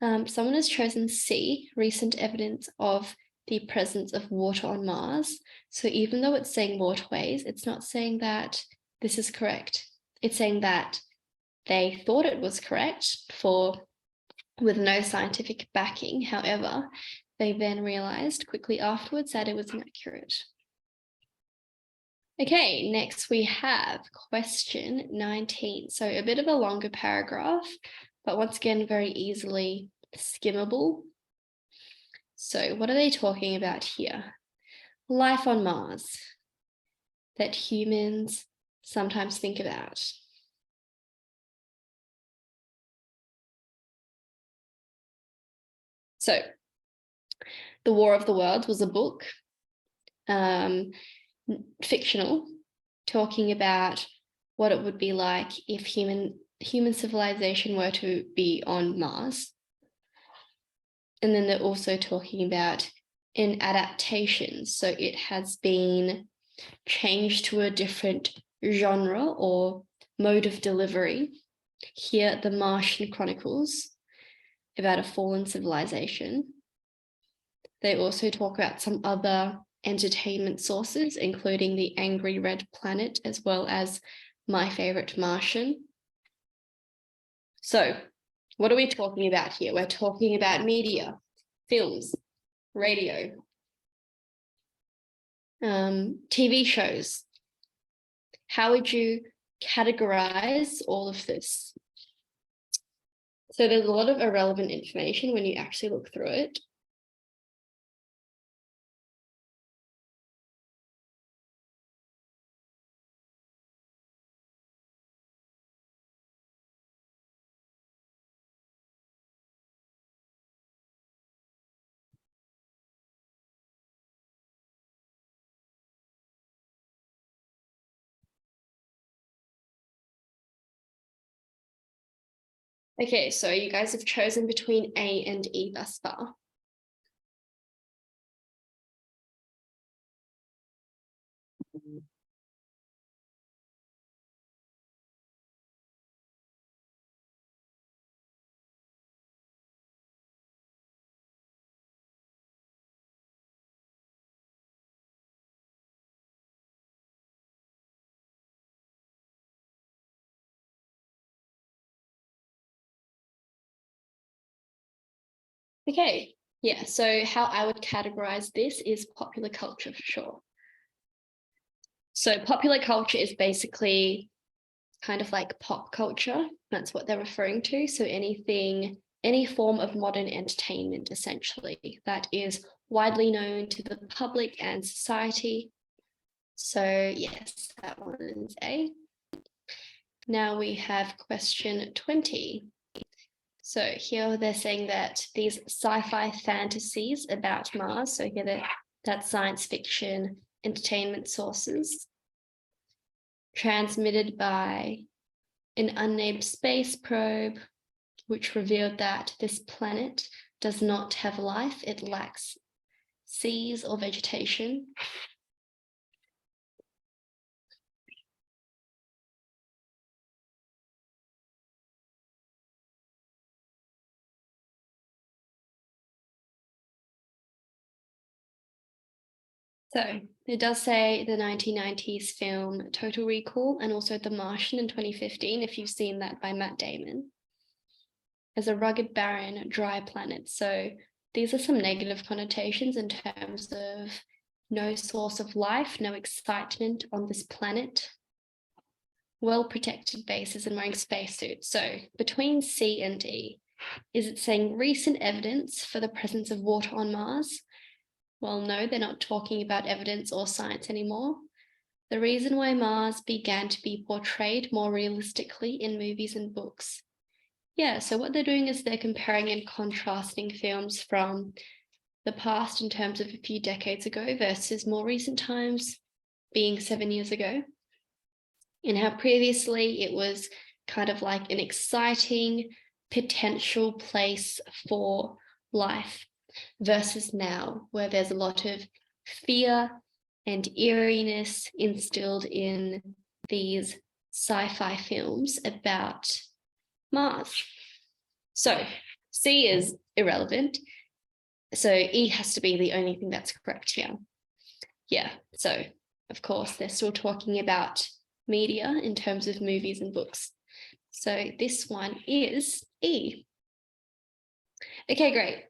Someone has chosen C, recent evidence of the presence of water on Mars. So even though it's saying waterways, it's not saying that this is correct. It's saying that they thought it was correct with no scientific backing. However, they then realized quickly afterwards that it was inaccurate. Okay, next we have question 19. So a bit of a longer paragraph, but once again, very easily skimmable. So what are they talking about here? Life on Mars that humans sometimes think about. So The War of the Worlds was a book, fictional, talking about what it would be like if human civilization were to be on Mars. And then they're also talking about in adaptation. So it has been changed to a different genre or mode of delivery. Here, The Martian Chronicles, about a fallen civilization. They also talk about some other entertainment sources, including The Angry Red Planet, as well as My Favorite Martian. So, what are we talking about here? We're talking about media, films, radio, TV shows. How would you categorize all of this? So there's a lot of irrelevant information when you actually look through it. Okay, so you guys have chosen between A and E thus far. Okay, yeah, so how I would categorize this is popular culture for sure. So popular culture is basically kind of like pop culture. That's what they're referring to. So anything, any form of modern entertainment, essentially, that is widely known to the public and society. So yes, that one is A. Now we have question 20. So here they're saying that these sci-fi fantasies about Mars, so here that's science fiction entertainment sources, transmitted by an unnamed space probe, which revealed that this planet does not have life. It lacks seas or vegetation. So it does say the 1990s film Total Recall and also The Martian in 2015, if you've seen that, by Matt Damon, as a rugged, barren, dry planet. So these are some negative connotations in terms of no source of life, no excitement on this planet, well-protected bases and wearing spacesuits. So between C and D, is it saying recent evidence for the presence of water on Mars? Well, no, they're not talking about evidence or science anymore. The reason why Mars began to be portrayed more realistically in movies and books. Yeah, so what they're doing is they're comparing and contrasting films from the past in terms of a few decades ago versus more recent times, being 7 years ago. And how previously it was kind of like an exciting potential place for life, versus now, where there's a lot of fear and eeriness instilled in these sci-fi films about Mars. So C is irrelevant. So E has to be the only thing that's correct here. Yeah, so of course, they're still talking about media in terms of movies and books. So this one is E. Okay, great.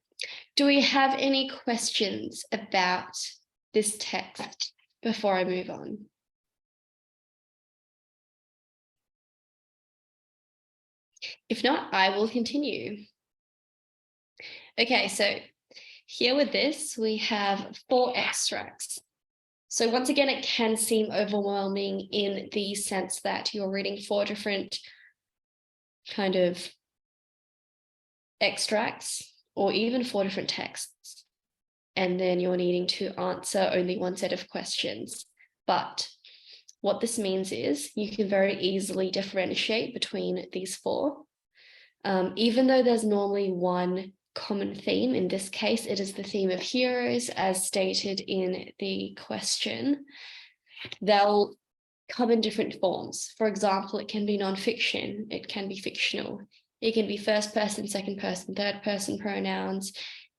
Do we have any questions about this text before I move on? If not, I will continue. Okay, so here with this, we have 4 extracts. So once again, it can seem overwhelming in the sense that you're reading 4 different kind of extracts or even 4 different texts, and then you're needing to answer only one set of questions. But what this means is you can very easily differentiate between these 4. Even though there's normally one common theme. In this case, it is the theme of heroes, as stated in the question. They'll come in different forms. For example, it can be non-fiction, it can be fictional, it can be first person, second person, third person pronouns,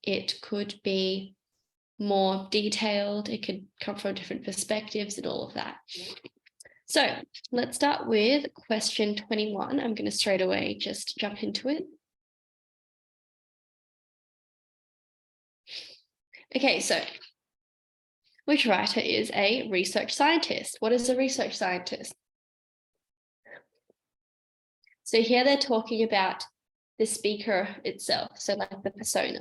it could be more detailed, it could come from different perspectives and all of that. So let's start with question 21. I'm going to straight away just jump into it. Okay, so which writer is a research scientist? What is a research scientist? So here they're talking about the speaker itself, so like the persona.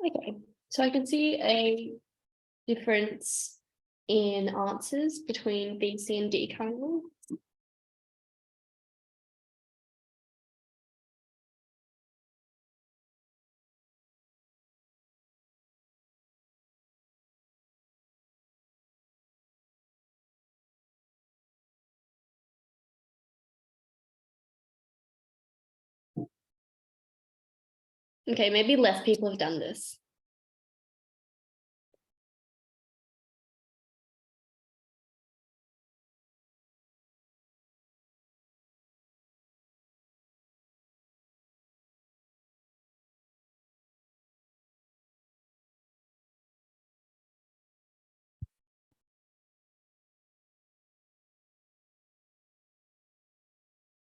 Okay, so I can see a difference in answers between B, C, and D currently. Okay, maybe less people have done this.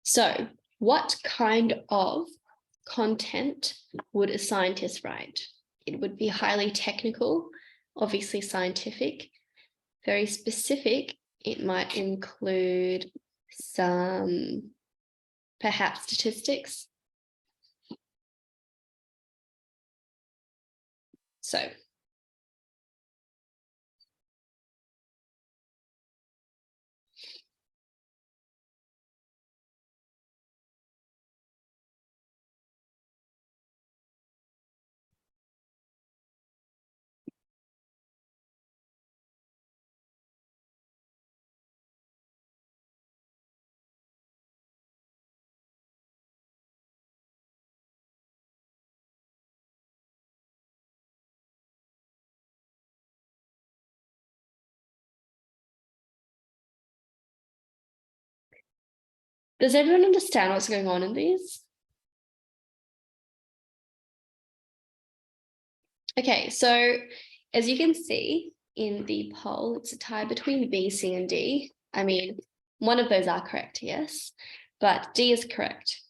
So, what kind of content would a scientist write? It would be highly technical, obviously scientific, very specific. It might include some perhaps statistics. So does everyone understand what's going on in these? Okay, so as you can see in the poll, it's a tie between B, C, and D. I mean, one of those are correct, yes, but D is correct.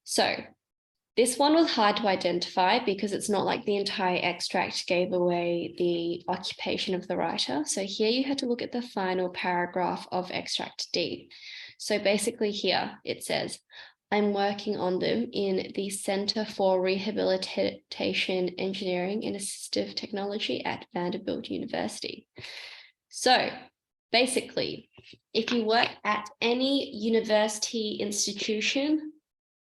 So this one was hard to identify because it's not like the entire extract gave away the occupation of the writer. So here you had to look at the final paragraph of extract D. So basically here it says, I'm working on them in the Center for Rehabilitation Engineering and Assistive Technology at Vanderbilt University. So basically, if you work at any university institution,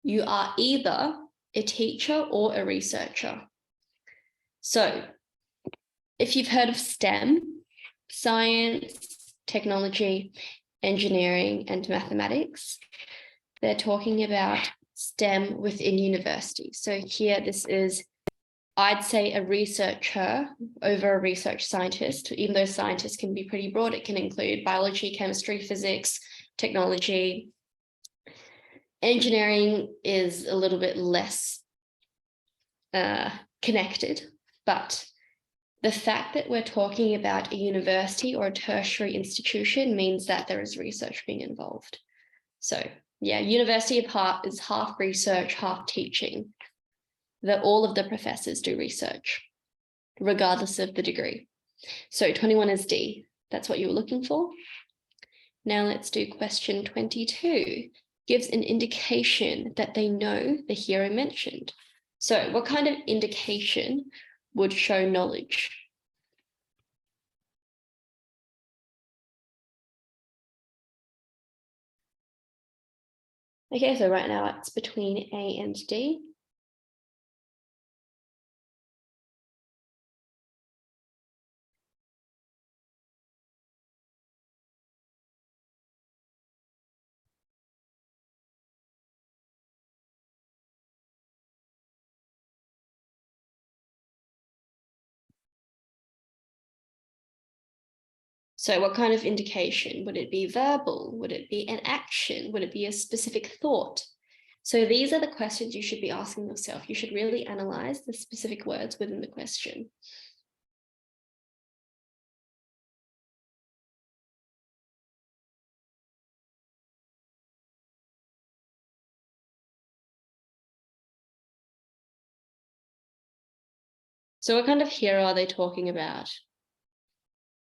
you are either a teacher or a researcher. So if you've heard of STEM, science, technology, engineering, and mathematics, they're talking about STEM within university. So here, this is, I'd say, a researcher over a research scientist, even though scientists can be pretty broad. It can include biology, chemistry, physics, technology. Engineering is a little bit less connected, but the fact that we're talking about a university or a tertiary institution means that there is research being involved. So yeah, university is half research, half teaching. That all of the professors do research, regardless of the degree. So 21 is D. That's what you were looking for. Now let's do question 22. gives an indication that they know the hero mentioned. So what kind of indication would show knowledge? Okay, so right now it's between A and D. So what kind of indication? Would it be verbal? Would it be an action? Would it be a specific thought? So these are the questions you should be asking yourself. You should really analyze the specific words within the question. So what kind of hero are they talking about?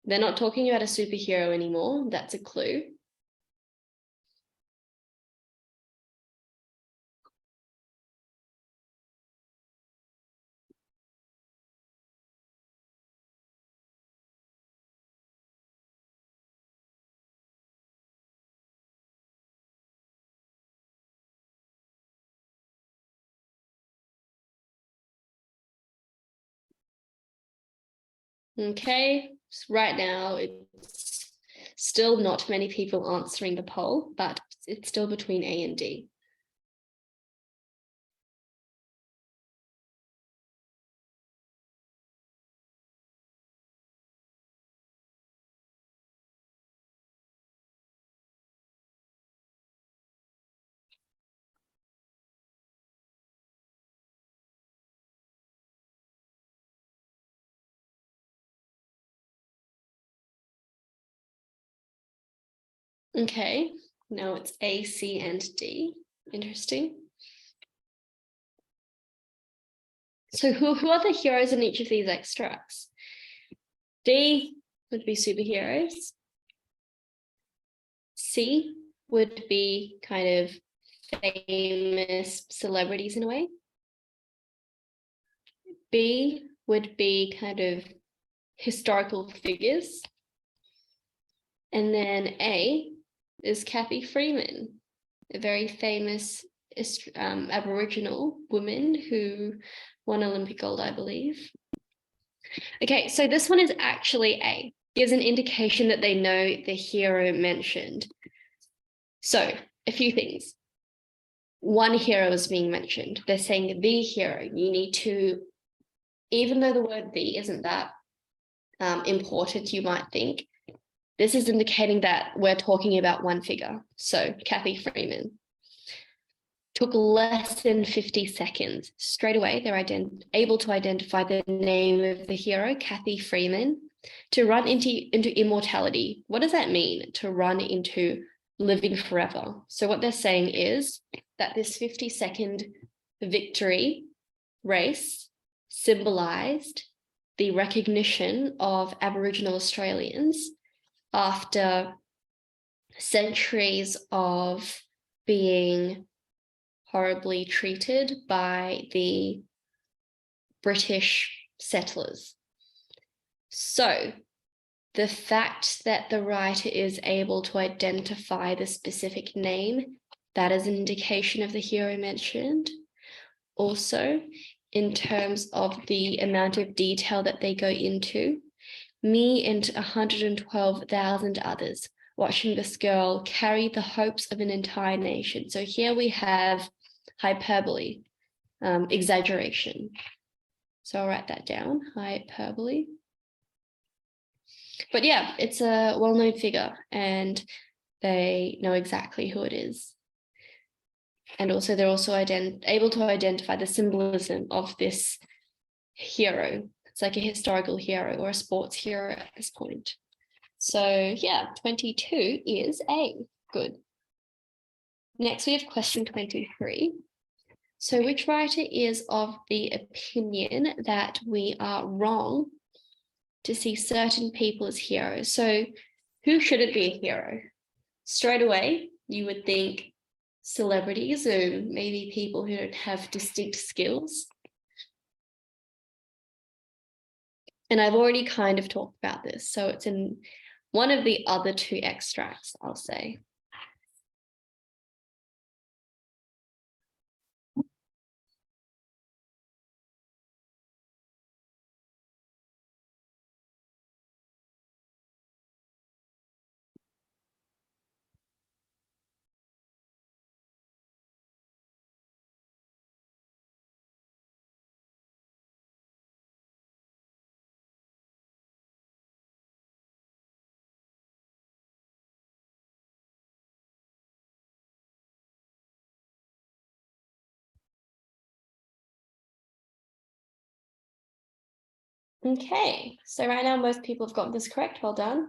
They're not talking about a superhero anymore. That's a clue. Okay, so right now it's still not many people answering the poll, but it's still between A and D. Okay, now it's A, C, and D. Interesting. So who are the heroes in each of these extracts? D would be superheroes. C would be kind of famous celebrities in a way. B would be kind of historical figures. And then A is Kathy Freeman, a very famous Aboriginal woman who won Olympic gold, I believe. Okay, so this one is actually A. Gives an indication that they know the hero mentioned. So a few things. One hero is being mentioned. They're saying the hero. You need to, even though the word the isn't that important, you might think, this is indicating that we're talking about one figure. So Kathy Freeman. Took less than 50 seconds. Straight away, they're able to identify the name of the hero, Kathy Freeman, to run into immortality. What does that mean, to run into living forever? So what they're saying is that this 50-second victory race symbolized the recognition of Aboriginal Australians after centuries of being horribly treated by the British settlers. So the fact that the writer is able to identify the specific name, that is an indication of the hero mentioned. Also, in terms of the amount of detail that they go into, me and 112,000 others watching this girl carry the hopes of an entire nation. So here we have hyperbole, exaggeration. So I'll write that down, hyperbole. But yeah, it's a well-known figure and they know exactly who it is. And also they're also able to identify the symbolism of this hero. It's like a historical hero or a sports hero at this point. So yeah, 22 is A. Good. Next, we have question 23. So which writer is of the opinion that we are wrong to see certain people as heroes? So who should it be a hero? Straight away, you would think celebrities and maybe people who don't have distinct skills. And I've already kind of talked about this, so it's in one of the other two extracts, I'll say. Okay, so right now most people have got this correct. Well done.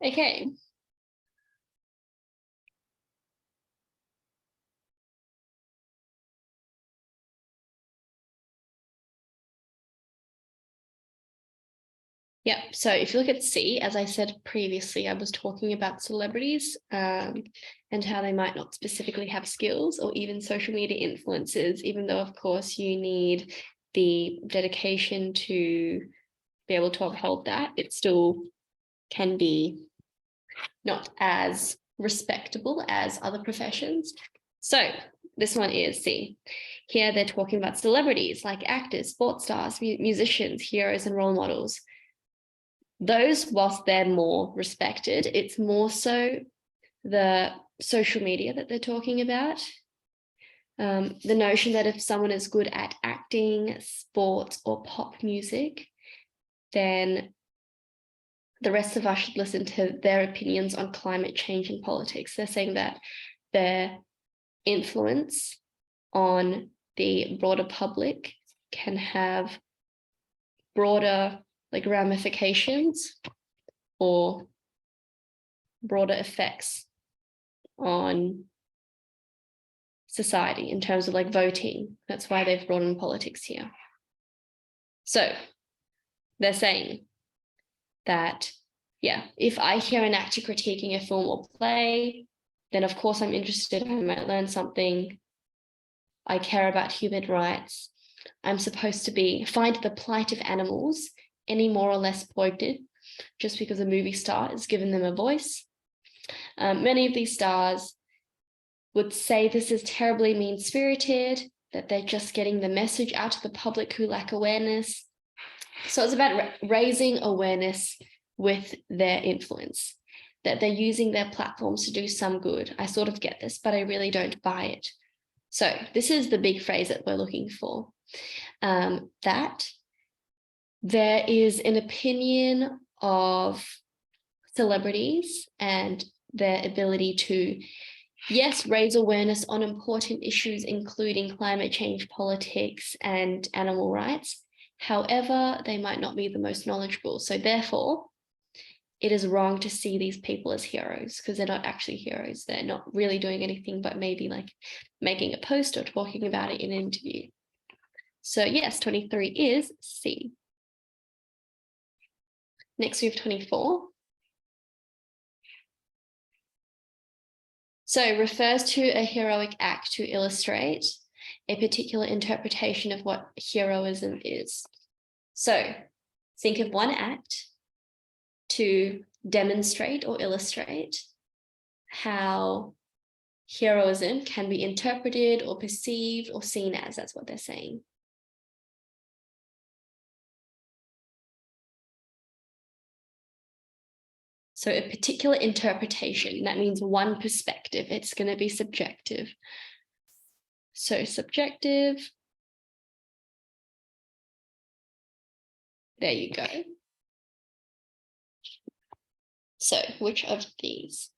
Okay. Yeah, so if you look at C, as I said previously, I was talking about celebrities and how they might not specifically have skills, or even social media influencers, even though, of course, you need the dedication to be able to uphold that. It still can be not as respectable as other professions. So this one is C. Here they're talking about celebrities like actors, sports stars, musicians, heroes, and role models. Those, whilst they're more respected, it's more so the social media that they're talking about. The notion that if someone is good at acting, sports, or pop music, then the rest of us should listen to their opinions on climate change and politics. They're saying that their influence on the broader public can have broader ramifications or broader effects on society in terms of voting. That's why they've brought in politics here. So they're saying that, yeah, if I hear an actor critiquing a film or play, then of course I'm interested. I might learn something. I care about human rights. I'm supposed to find the plight of animals any more or less poignant just because a movie star has given them a voice. Many of these stars would say this is terribly mean-spirited, that they're just getting the message out to the public who lack awareness. So it's about raising awareness with their influence, that they're using their platforms to do some good. I sort of get this, but I really don't buy it. So this is the big phrase that we're looking for, that there is an opinion of celebrities and their ability to, yes, raise awareness on important issues, including climate change, politics, and animal rights. However, they might not be the most knowledgeable. So therefore, it is wrong to see these people as heroes because they're not actually heroes. They're not really doing anything but maybe making a post or talking about it in an interview. So yes, 23 is C. Next we have 24. So refers to a heroic act to illustrate a particular interpretation of what heroism is. So think of one act to demonstrate or illustrate how heroism can be interpreted or perceived or seen as. That's what they're saying. So a particular interpretation, that means one perspective. It's going to be subjective. So subjective. There you go. So which of these?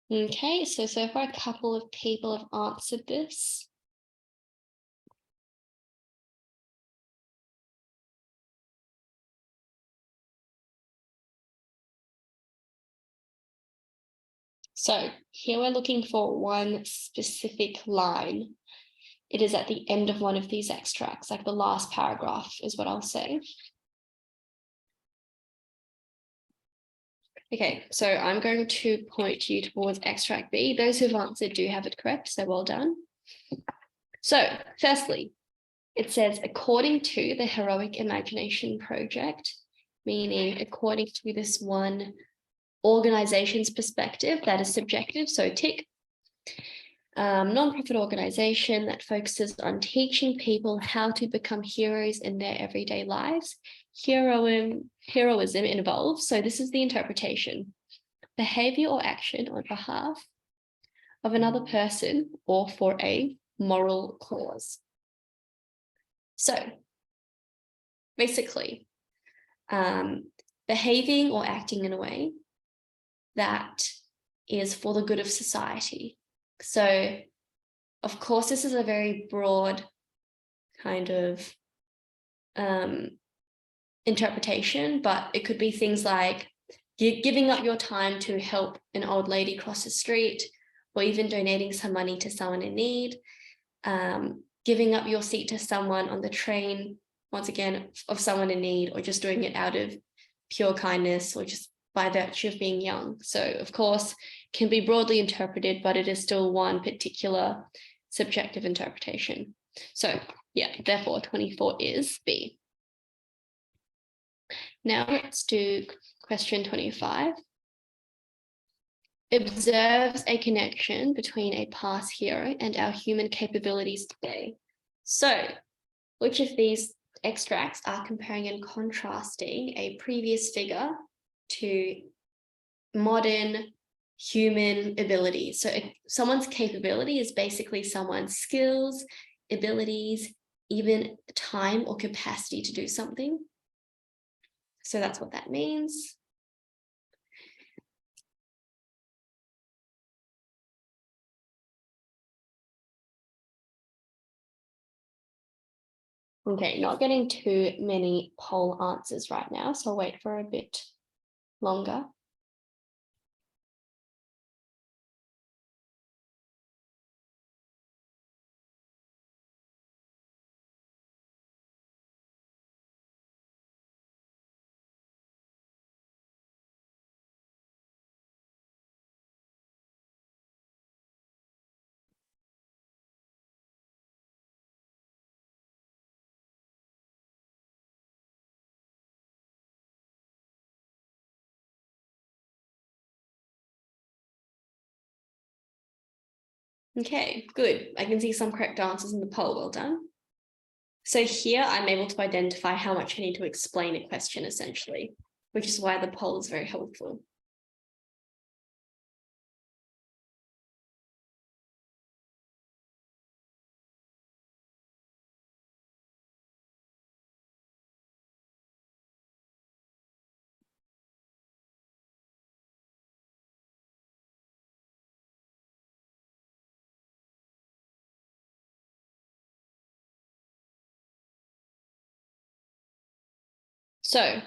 Okay, so far a couple of people have answered this. So here we're looking for one specific line. It is at the end of one of these extracts, like the last paragraph is what I'll say. Okay, so I'm going to point you towards extract B. Those who've answered do have it correct, so well done. So firstly, it says, according to the Heroic Imagination Project, meaning according to this one organization's perspective, that is subjective, so tick. Non-profit organization that focuses on teaching people how to become heroes in their everyday lives. Heroism involves, so this is the interpretation, behavior or action on behalf of another person or for a moral cause. So basically, behaving or acting in a way that is for the good of society. So, of course, this is a very broad kind of interpretation, but it could be things like giving up your time to help an old lady cross the street, or even donating some money to someone in need, giving up your seat to someone on the train, once again, of someone in need, or just doing it out of pure kindness or just by virtue of being young. So, of course, can be broadly interpreted, but it is still one particular subjective interpretation. So, yeah, therefore, 24 is B. Now let's do question 25. Observes a connection between a past hero and our human capabilities today. So, which of these extracts are comparing and contrasting a previous figure to modern human abilities? So someone's capability is basically someone's skills, abilities, even time or capacity to do something. So that's what that means. Okay, not getting too many poll answers right now, so I'll wait for a bit longer. Okay, good. I can see some correct answers in the poll. Well done. So here I'm able to identify how much I need to explain a question, essentially, which is why the poll is very helpful. So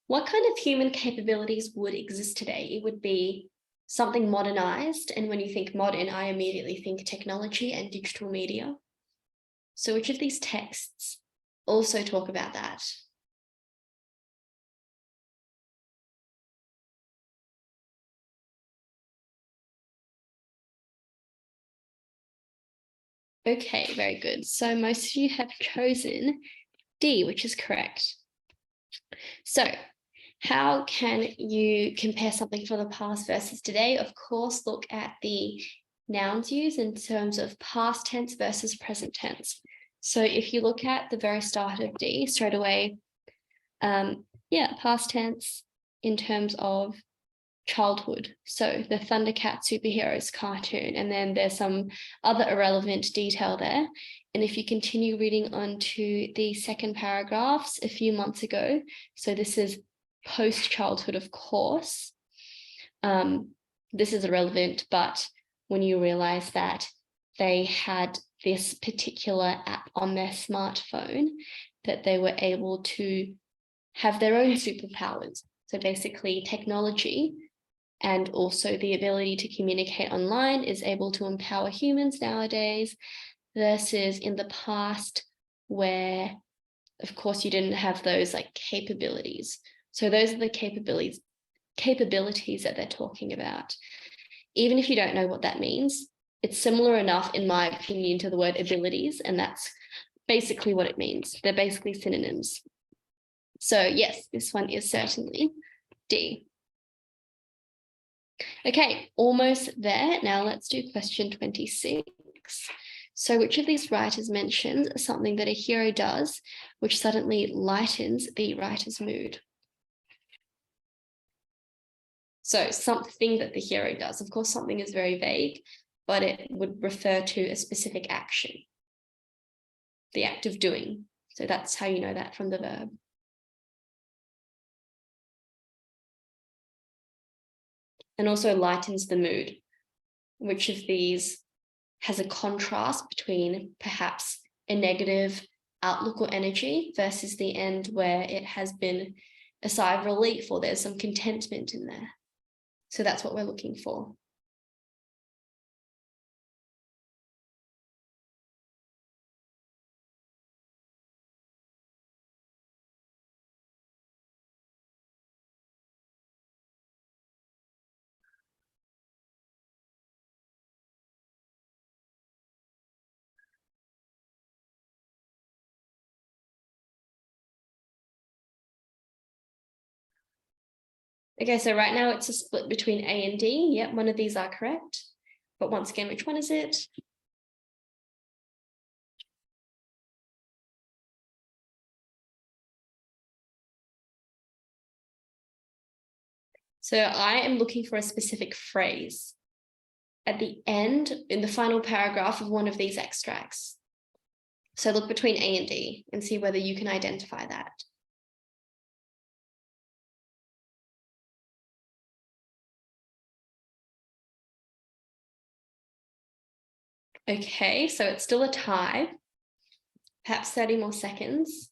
what kind of human capabilities would exist today? It would be something modernized. And when you think modern, I immediately think technology and digital media. So which of these texts also talk about that? Okay, very good. So most of you have chosen D, which is correct. So how can you compare something from the past versus today? Of course, look at the nouns used in terms of past tense versus present tense. So if you look at the very start of D straight away, past tense in terms of childhood. So the Thundercat superheroes cartoon, and then there's some other irrelevant detail there. And if you continue reading on to the second paragraphs a few months ago, so this is post-childhood, of course, this is irrelevant, but when you realize that they had this particular app on their smartphone, that they were able to have their own superpowers. So basically technology and also the ability to communicate online is able to empower humans nowadays, versus in the past where, of course, you didn't have those like capabilities. So those are the capabilities that they're talking about. Even if you don't know what that means, it's similar enough, in my opinion, to the word abilities, and that's basically what it means. They're basically synonyms. So yes, this one is certainly D. Okay, almost there. Now let's do question 26. So which of these writers mentions something that a hero does which suddenly lightens the writer's mood? So something that the hero does. Of course, something is very vague, but it would refer to a specific action, the act of doing. So that's how you know that from the verb. And also lightens the mood. Which of these has a contrast between perhaps a negative outlook or energy versus the end where it has been a sigh of relief or there's some contentment in there? So that's what we're looking for. Okay, so right now it's a split between A and D. Yep, one of these are correct. But once again, which one is it? So I am looking for a specific phrase at the end, in the final paragraph of one of these extracts. So look between A and D and see whether you can identify that. Okay, so it's still a tie. Perhaps 30 more seconds.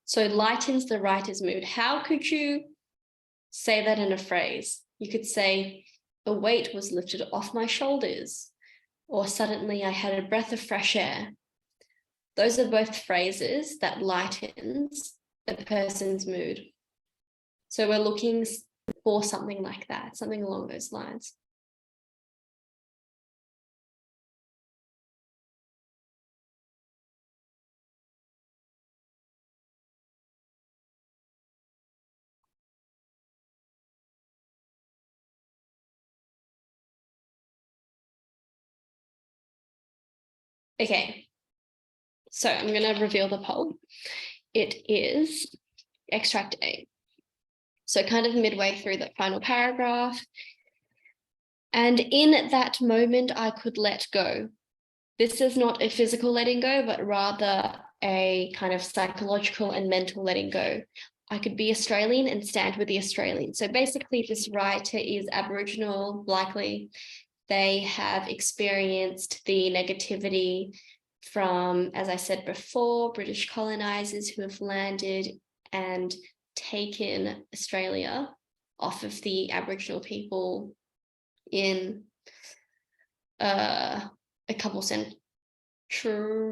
So lightens the writer's mood. How could you say that in a phrase? You could say, a weight was lifted off my shoulders, or suddenly I had a breath of fresh air. Those are both phrases that lightens a person's mood. So we're looking for something like that, something along those lines. Okay, so I'm going to reveal the poll. It is extract A. So kind of midway through the final paragraph. And in that moment, I could let go. This is not a physical letting go, but rather a kind of psychological and mental letting go. I could be Australian and stand with the Australian. So basically, this writer is Aboriginal, likely. They have experienced the negativity from, as I said before, British colonizers who have landed and taken Australia off of the Aboriginal people in a couple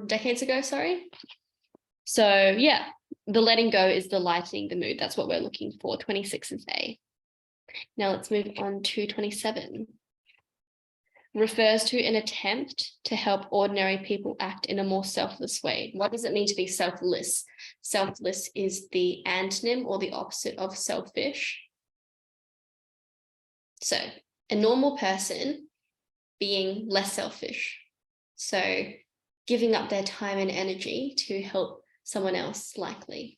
decades ago, sorry. So yeah, the letting go is the lightening the mood. That's what we're looking for. 26 is A. Now let's move on to 27. Refers to an attempt to help ordinary people act in a more selfless way. What does it mean to be selfless? Selfless is the antonym or the opposite of selfish. So a normal person being less selfish. So giving up their time and energy to help someone else, likely.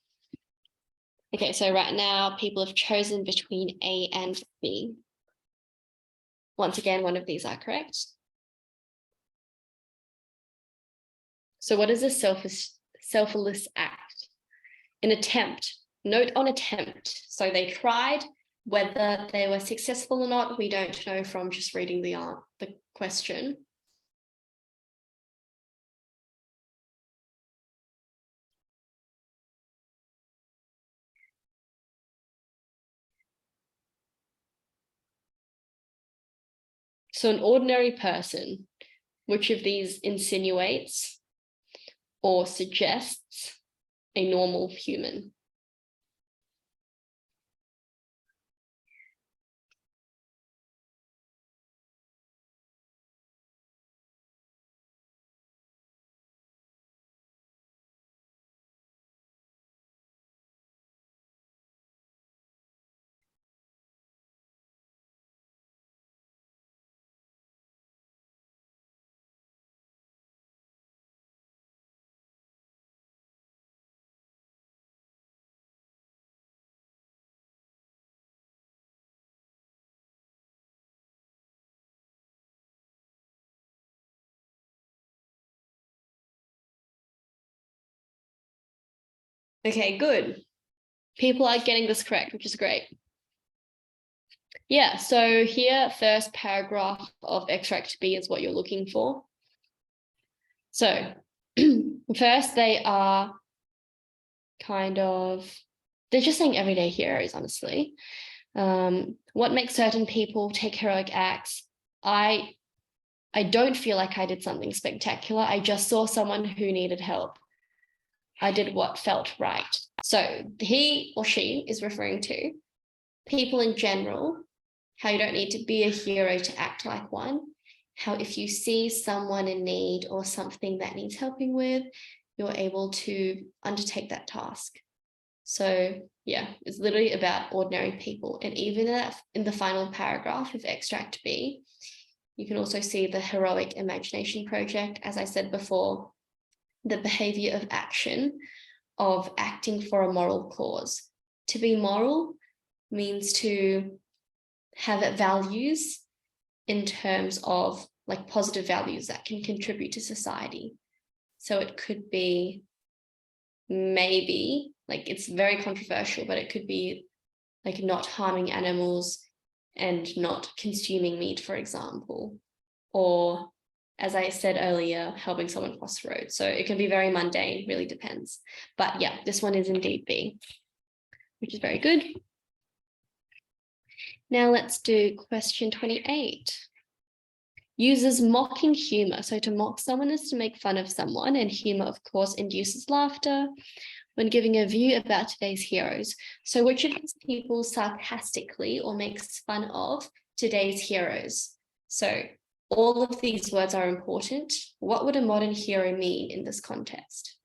Okay, so right now people have chosen between A and B. Once again, one of these are correct. So what is a selfless act? an attempt, note on attempt. So they tried. Whether they were successful or not, we don't know from just reading the question. So an ordinary person, which of these insinuates or suggests a normal human? Okay, good. People are getting this correct, which is great. Yeah, so here, first paragraph of extract B is what you're looking for. So first they are they're just saying everyday heroes, honestly. What makes certain people take heroic acts? I don't feel like I did something spectacular. I just saw someone who needed help. I did what felt right. So he or she is referring to people in general, how you don't need to be a hero to act like one, how if you see someone in need or something that needs helping with, you're able to undertake that task. So yeah, it's literally about ordinary people. And even in the final paragraph of extract B, you can also see the heroic imagination project. As I said before, the behavior of action, of acting for a moral cause. To be moral means to have values in terms of like positive values that can contribute to society. So it could be maybe, like it's very controversial, but it could be like not harming animals and not consuming meat, for example, or as I said earlier, helping someone cross the road. So it can be very mundane, really depends. But yeah, this one is indeed B, which is very good. Now let's do question 28. Uses mocking humor. So to mock someone is to make fun of someone, and humor, of course, induces laughter when giving a view about today's heroes. So which of these people sarcastically or makes fun of today's heroes? So all of these words are important. What would a modern hero mean in this context?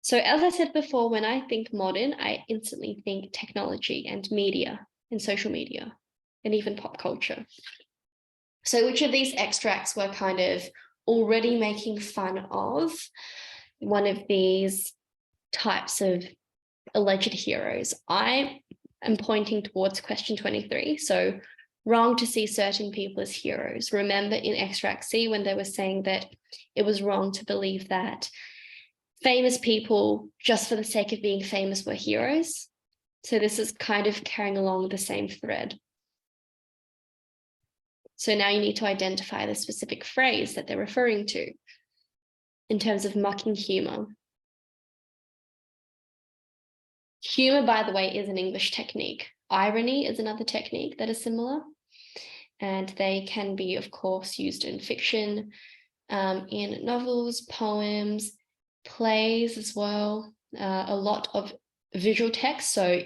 So as I said before, when I think modern, I instantly think technology and media and social media and even pop culture. So which of these extracts were kind of already making fun of one of these types of alleged heroes? I am pointing towards question 23. So wrong to see certain people as heroes. Remember in extract C when they were saying that it was wrong to believe that famous people, just for the sake of being famous, were heroes. So this is kind of carrying along the same thread. So now you need to identify the specific phrase that they're referring to in terms of mocking humor. Humor, by the way, is an English technique. Irony is another technique that is similar. And they can be, of course, used in fiction, in novels, poems, plays as well, a lot of visual text, so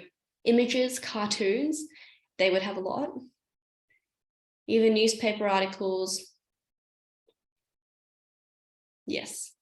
images, cartoons, they would have a lot. Even newspaper articles. Yes.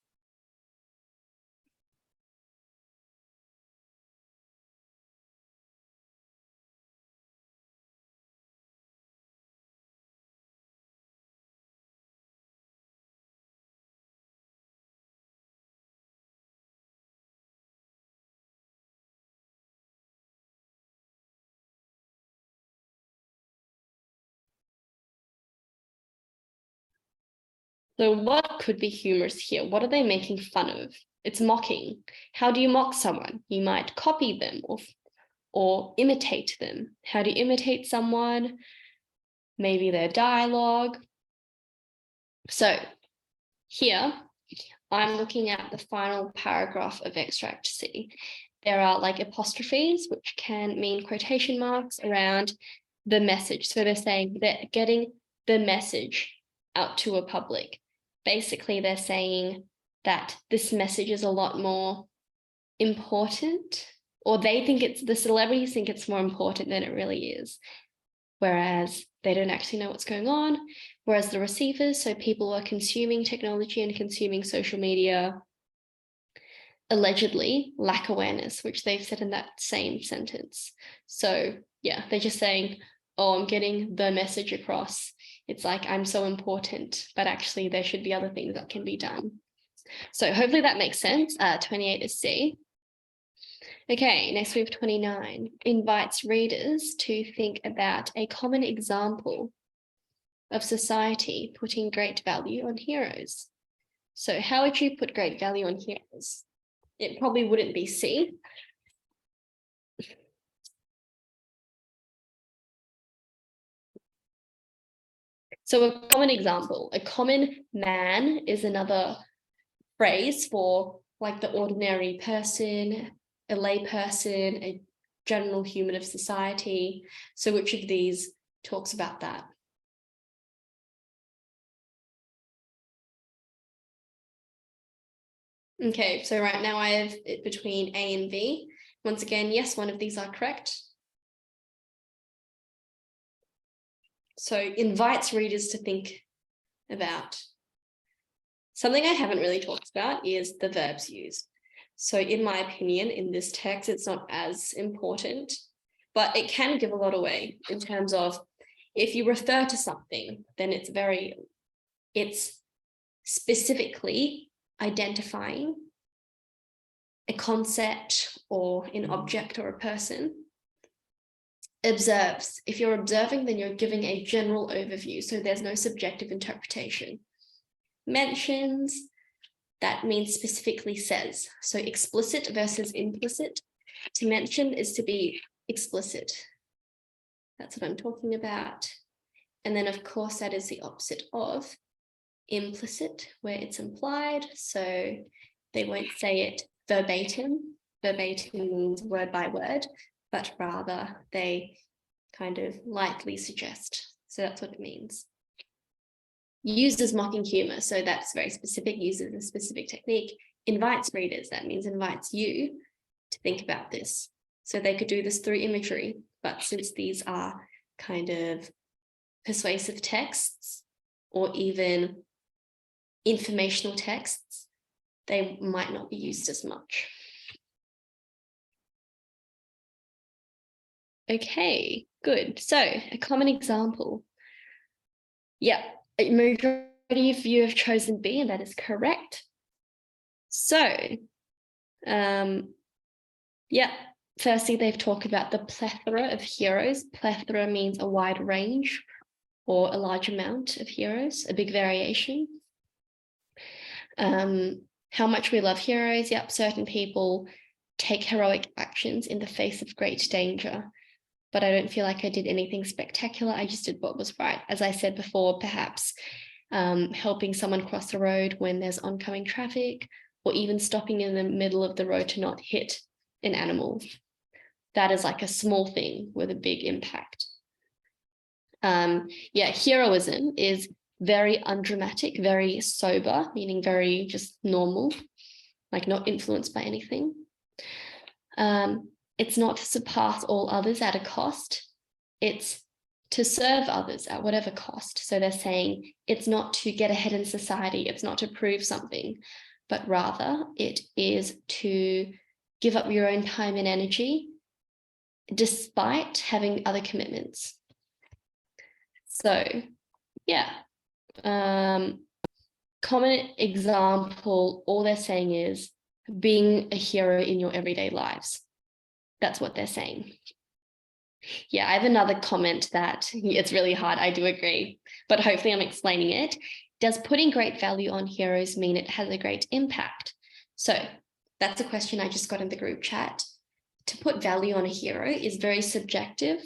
So what could be humorous here? What are they making fun of? It's mocking. How do you mock someone? You might copy them or imitate them. How do you imitate someone? Maybe their dialogue. So here, I'm looking at the final paragraph of extract C. There are like apostrophes, which can mean quotation marks around the message. So they're saying they're getting the message out to a public. Basically, they're saying that this message is a lot more important, or they think the celebrities think it's more important than it really is. Whereas they don't actually know what's going on. Whereas the receivers, so people are consuming technology and consuming social media, allegedly lack awareness, which they've said in that same sentence. So yeah, they're just saying, oh, I'm getting the message across. It's like, I'm so important, but actually there should be other things that can be done. So hopefully that makes sense. 28 is C. Okay, next we have 29. Invites readers to think about a common example of society putting great value on heroes. So how would you put great value on heroes? It probably wouldn't be C. So a common example, a common man is another phrase for like the ordinary person, a lay person, a general human of society. So which of these talks about that? Okay, so right now I have it between A and B. Once again, yes, one of these are correct. So invites readers to think about. Something I haven't really talked about is the verbs used. So in my opinion, in this text, it's not as important, but it can give a lot away in terms of if you refer to something, then it's specifically identifying a concept or an object or a person. Observes. If you're observing, then you're giving a general overview. So there's no subjective interpretation. Mentions, that means specifically says. So explicit versus implicit. To mention is to be explicit. That's what I'm talking about. And then of course that is the opposite of implicit, where it's implied. So they won't say it verbatim. Verbatim means word by word, but rather they kind of lightly suggest. So that's what it means. Uses mocking humor, so that's very specific, uses a specific technique. Invites readers, that means invites you to think about this. So they could do this through imagery, but since these are kind of persuasive texts or even informational texts, they might not be used as much. Okay, good. So a common example. Yeah, a majority of you have chosen B, and that is correct. So, yeah, firstly, they've talked about the plethora of heroes. Plethora means a wide range or a large amount of heroes, a big variation. How much we love heroes. Yep, certain people take heroic actions in the face of great danger. But I don't feel like I did anything spectacular. I just did what was right. As I said before, perhaps helping someone cross the road when there's oncoming traffic, or even stopping in the middle of the road to not hit an animal. That is like a small thing with a big impact. Yeah, heroism is very undramatic, very sober, meaning very just normal, like not influenced by anything. It's not to surpass all others at a cost. It's to serve others at whatever cost. So they're saying it's not to get ahead in society. It's not to prove something, but rather it is to give up your own time and energy despite having other commitments. So yeah, common example, all they're saying is being a hero in your everyday lives. That's what they're saying. Yeah, I have another comment that it's really hard. I do agree, but hopefully I'm explaining it. Does putting great value on heroes mean it has a great impact? So that's a question I just got in the group chat. To put value on a hero is very subjective.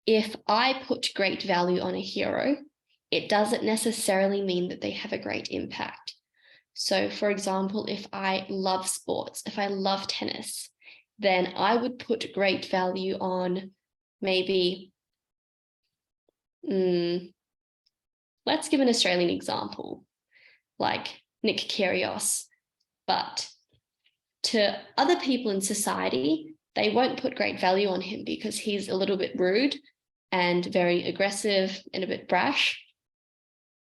If I put great value on a hero, it doesn't necessarily mean that they have a great impact. So for example, if I love sports, if I love tennis, then I would put great value on maybe, let's give an Australian example, like Nick Kyrgios. But to other people in society, they won't put great value on him because he's a little bit rude and very aggressive and a bit brash.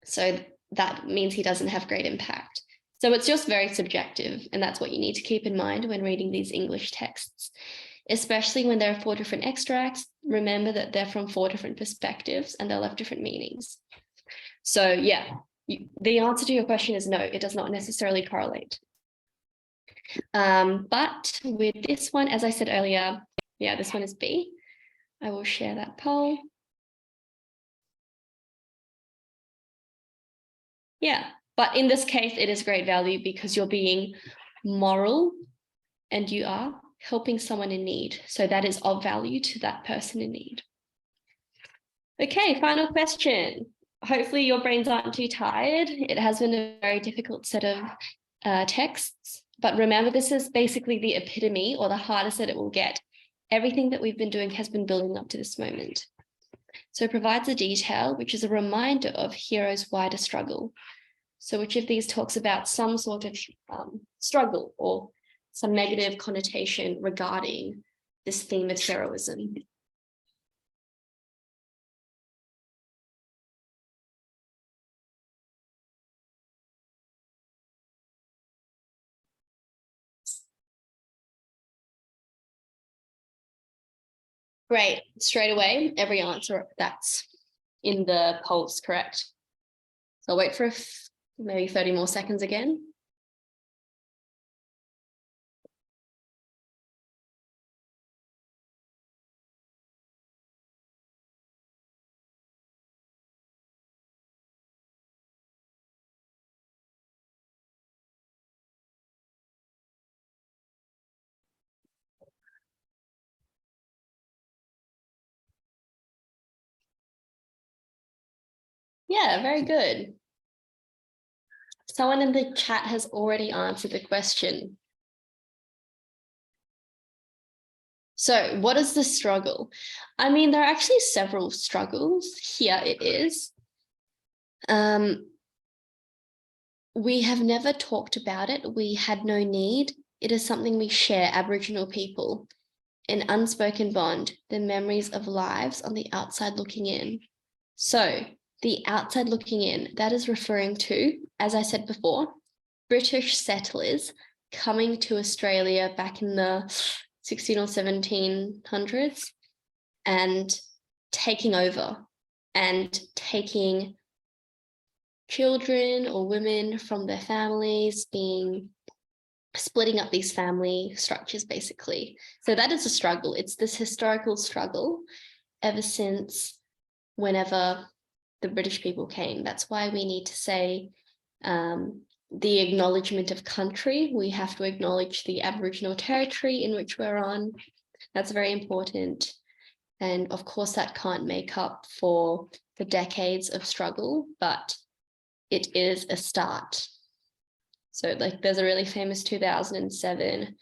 So that means he doesn't have great impact. So it's just very subjective, and that's what you need to keep in mind when reading these English texts, especially when there are 4 different extracts. Remember that they're from 4 different perspectives and they'll have different meanings. So yeah, the answer to your question is no, it does not necessarily correlate. But with this one, as I said earlier, yeah, this one is B. I will share that poll. Yeah, but in this case, it is great value because you're being moral and you are helping someone in need. So that is of value to that person in need. Okay, final question. Hopefully your brains aren't too tired. It has been a very difficult set of texts, but remember, this is basically the epitome or the hardest that it will get. Everything that we've been doing has been building up to this moment. So it provides a detail, which is a reminder of hero's wider struggle. So which of these talks about some sort of struggle or some negative connotation regarding this theme of heroism? Great, straight away, every answer that's in the polls correct. So I'll wait for maybe 30 more seconds again. Yeah, very good. Someone in the chat has already answered the question. So what is the struggle? I mean, there are actually several struggles. Here it is. We have never talked about it. We had no need. It is something we share, Aboriginal people. An unspoken bond, the memories of lives on the outside looking in. So the outside looking in, that is referring to, as I said before, British settlers coming to Australia back in the 16 or 1700s and taking over and taking children or women from their families, splitting up these family structures, basically. So that is a struggle. It's this historical struggle ever since whenever the British people came. That's why we need to say the acknowledgement of country. We have to acknowledge the Aboriginal territory in which we're on. That's very important. And of course, that can't make up for the decades of struggle, but it is a start. So like there's a really famous 2007,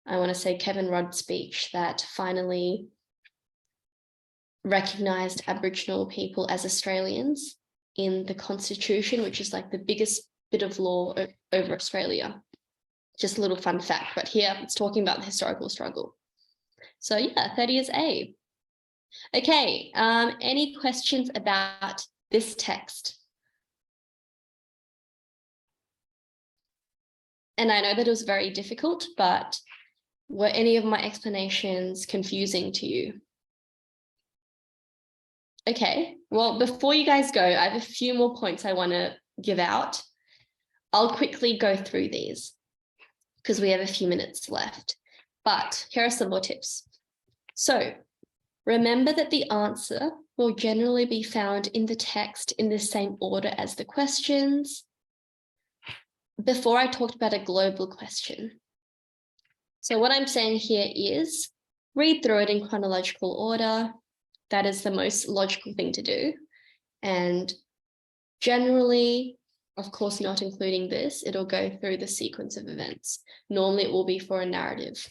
I want to say Kevin Rudd speech that finally recognized Aboriginal people as Australians in the Constitution, which is like the biggest bit of law over Australia. Just a little fun fact, but here it's talking about the historical struggle. So yeah, 30 is A. Okay, any questions about this text? And I know that it was very difficult, but were any of my explanations confusing to you? Okay, well, before you guys go, I have a few more points I want to give out. I'll quickly go through these because we have a few minutes left, but here are some more tips. So remember that the answer will generally be found in the text in the same order as the questions. Before I talked about a global question. So what I'm saying here is read through it in chronological order. That is the most logical thing to do. And generally, of course, not including this, it'll go through the sequence of events. Normally it will be for a narrative.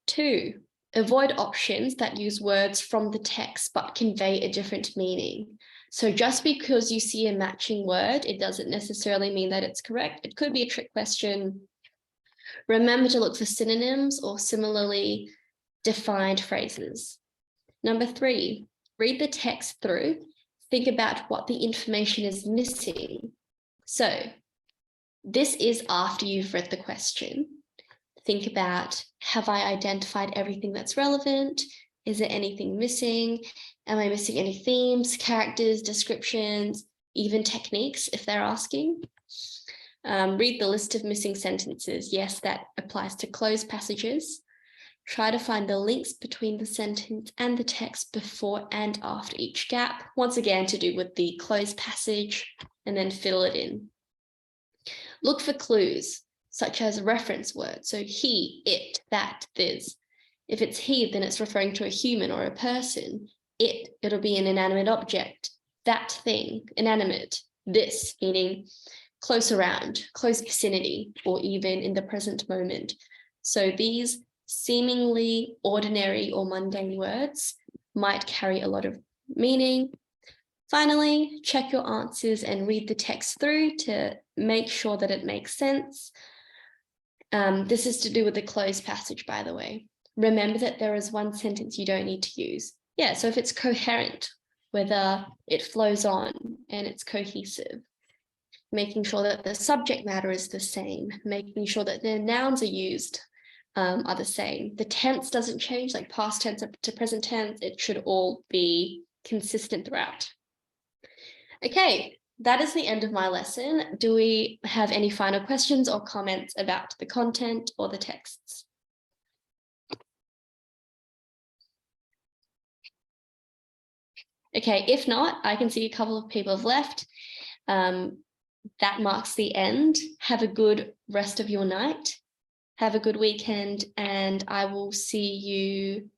2, avoid options that use words from the text but convey a different meaning. So just because you see a matching word, it doesn't necessarily mean that it's correct. It could be a trick question. Remember to look for synonyms or similarly defined phrases. Number 3, read the text through. Think about what the information is missing. So this is after you've read the question. Think about, have I identified everything that's relevant? Is there anything missing? Am I missing any themes, characters, descriptions, even techniques if they're asking? Read the list of missing sentences. Yes, that applies to closed passages. Try to find the links between the sentence and the text before and after each gap. Once again, to do with the closed passage, and then fill it in. Look for clues, such as reference words. So he, it, that, this. If it's he, then it's referring to a human or a person. It'll be an inanimate object. That thing, inanimate. This, meaning close around, close vicinity, or even in the present moment. So these seemingly ordinary or mundane words might carry a lot of meaning. Finally, check your answers and read the text through to make sure that it makes sense. This is to do with the closed passage, by the way. Remember that there is one sentence you don't need to use. Yeah, so if it's coherent, whether it flows on and it's cohesive, making sure that the subject matter is the same, making sure that the nouns are used are the same. The tense doesn't change, like past tense to present tense. It should all be consistent throughout. Okay, that is the end of my lesson. Do we have any final questions or comments about the content or the texts? Okay, if not, I can see a couple of people have left. That marks the end. Have a good rest of your night. Have a good weekend, and I will see you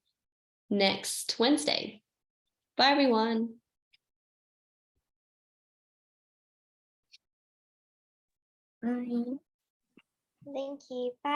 next Wednesday. Bye, everyone. Bye. Thank you. Bye.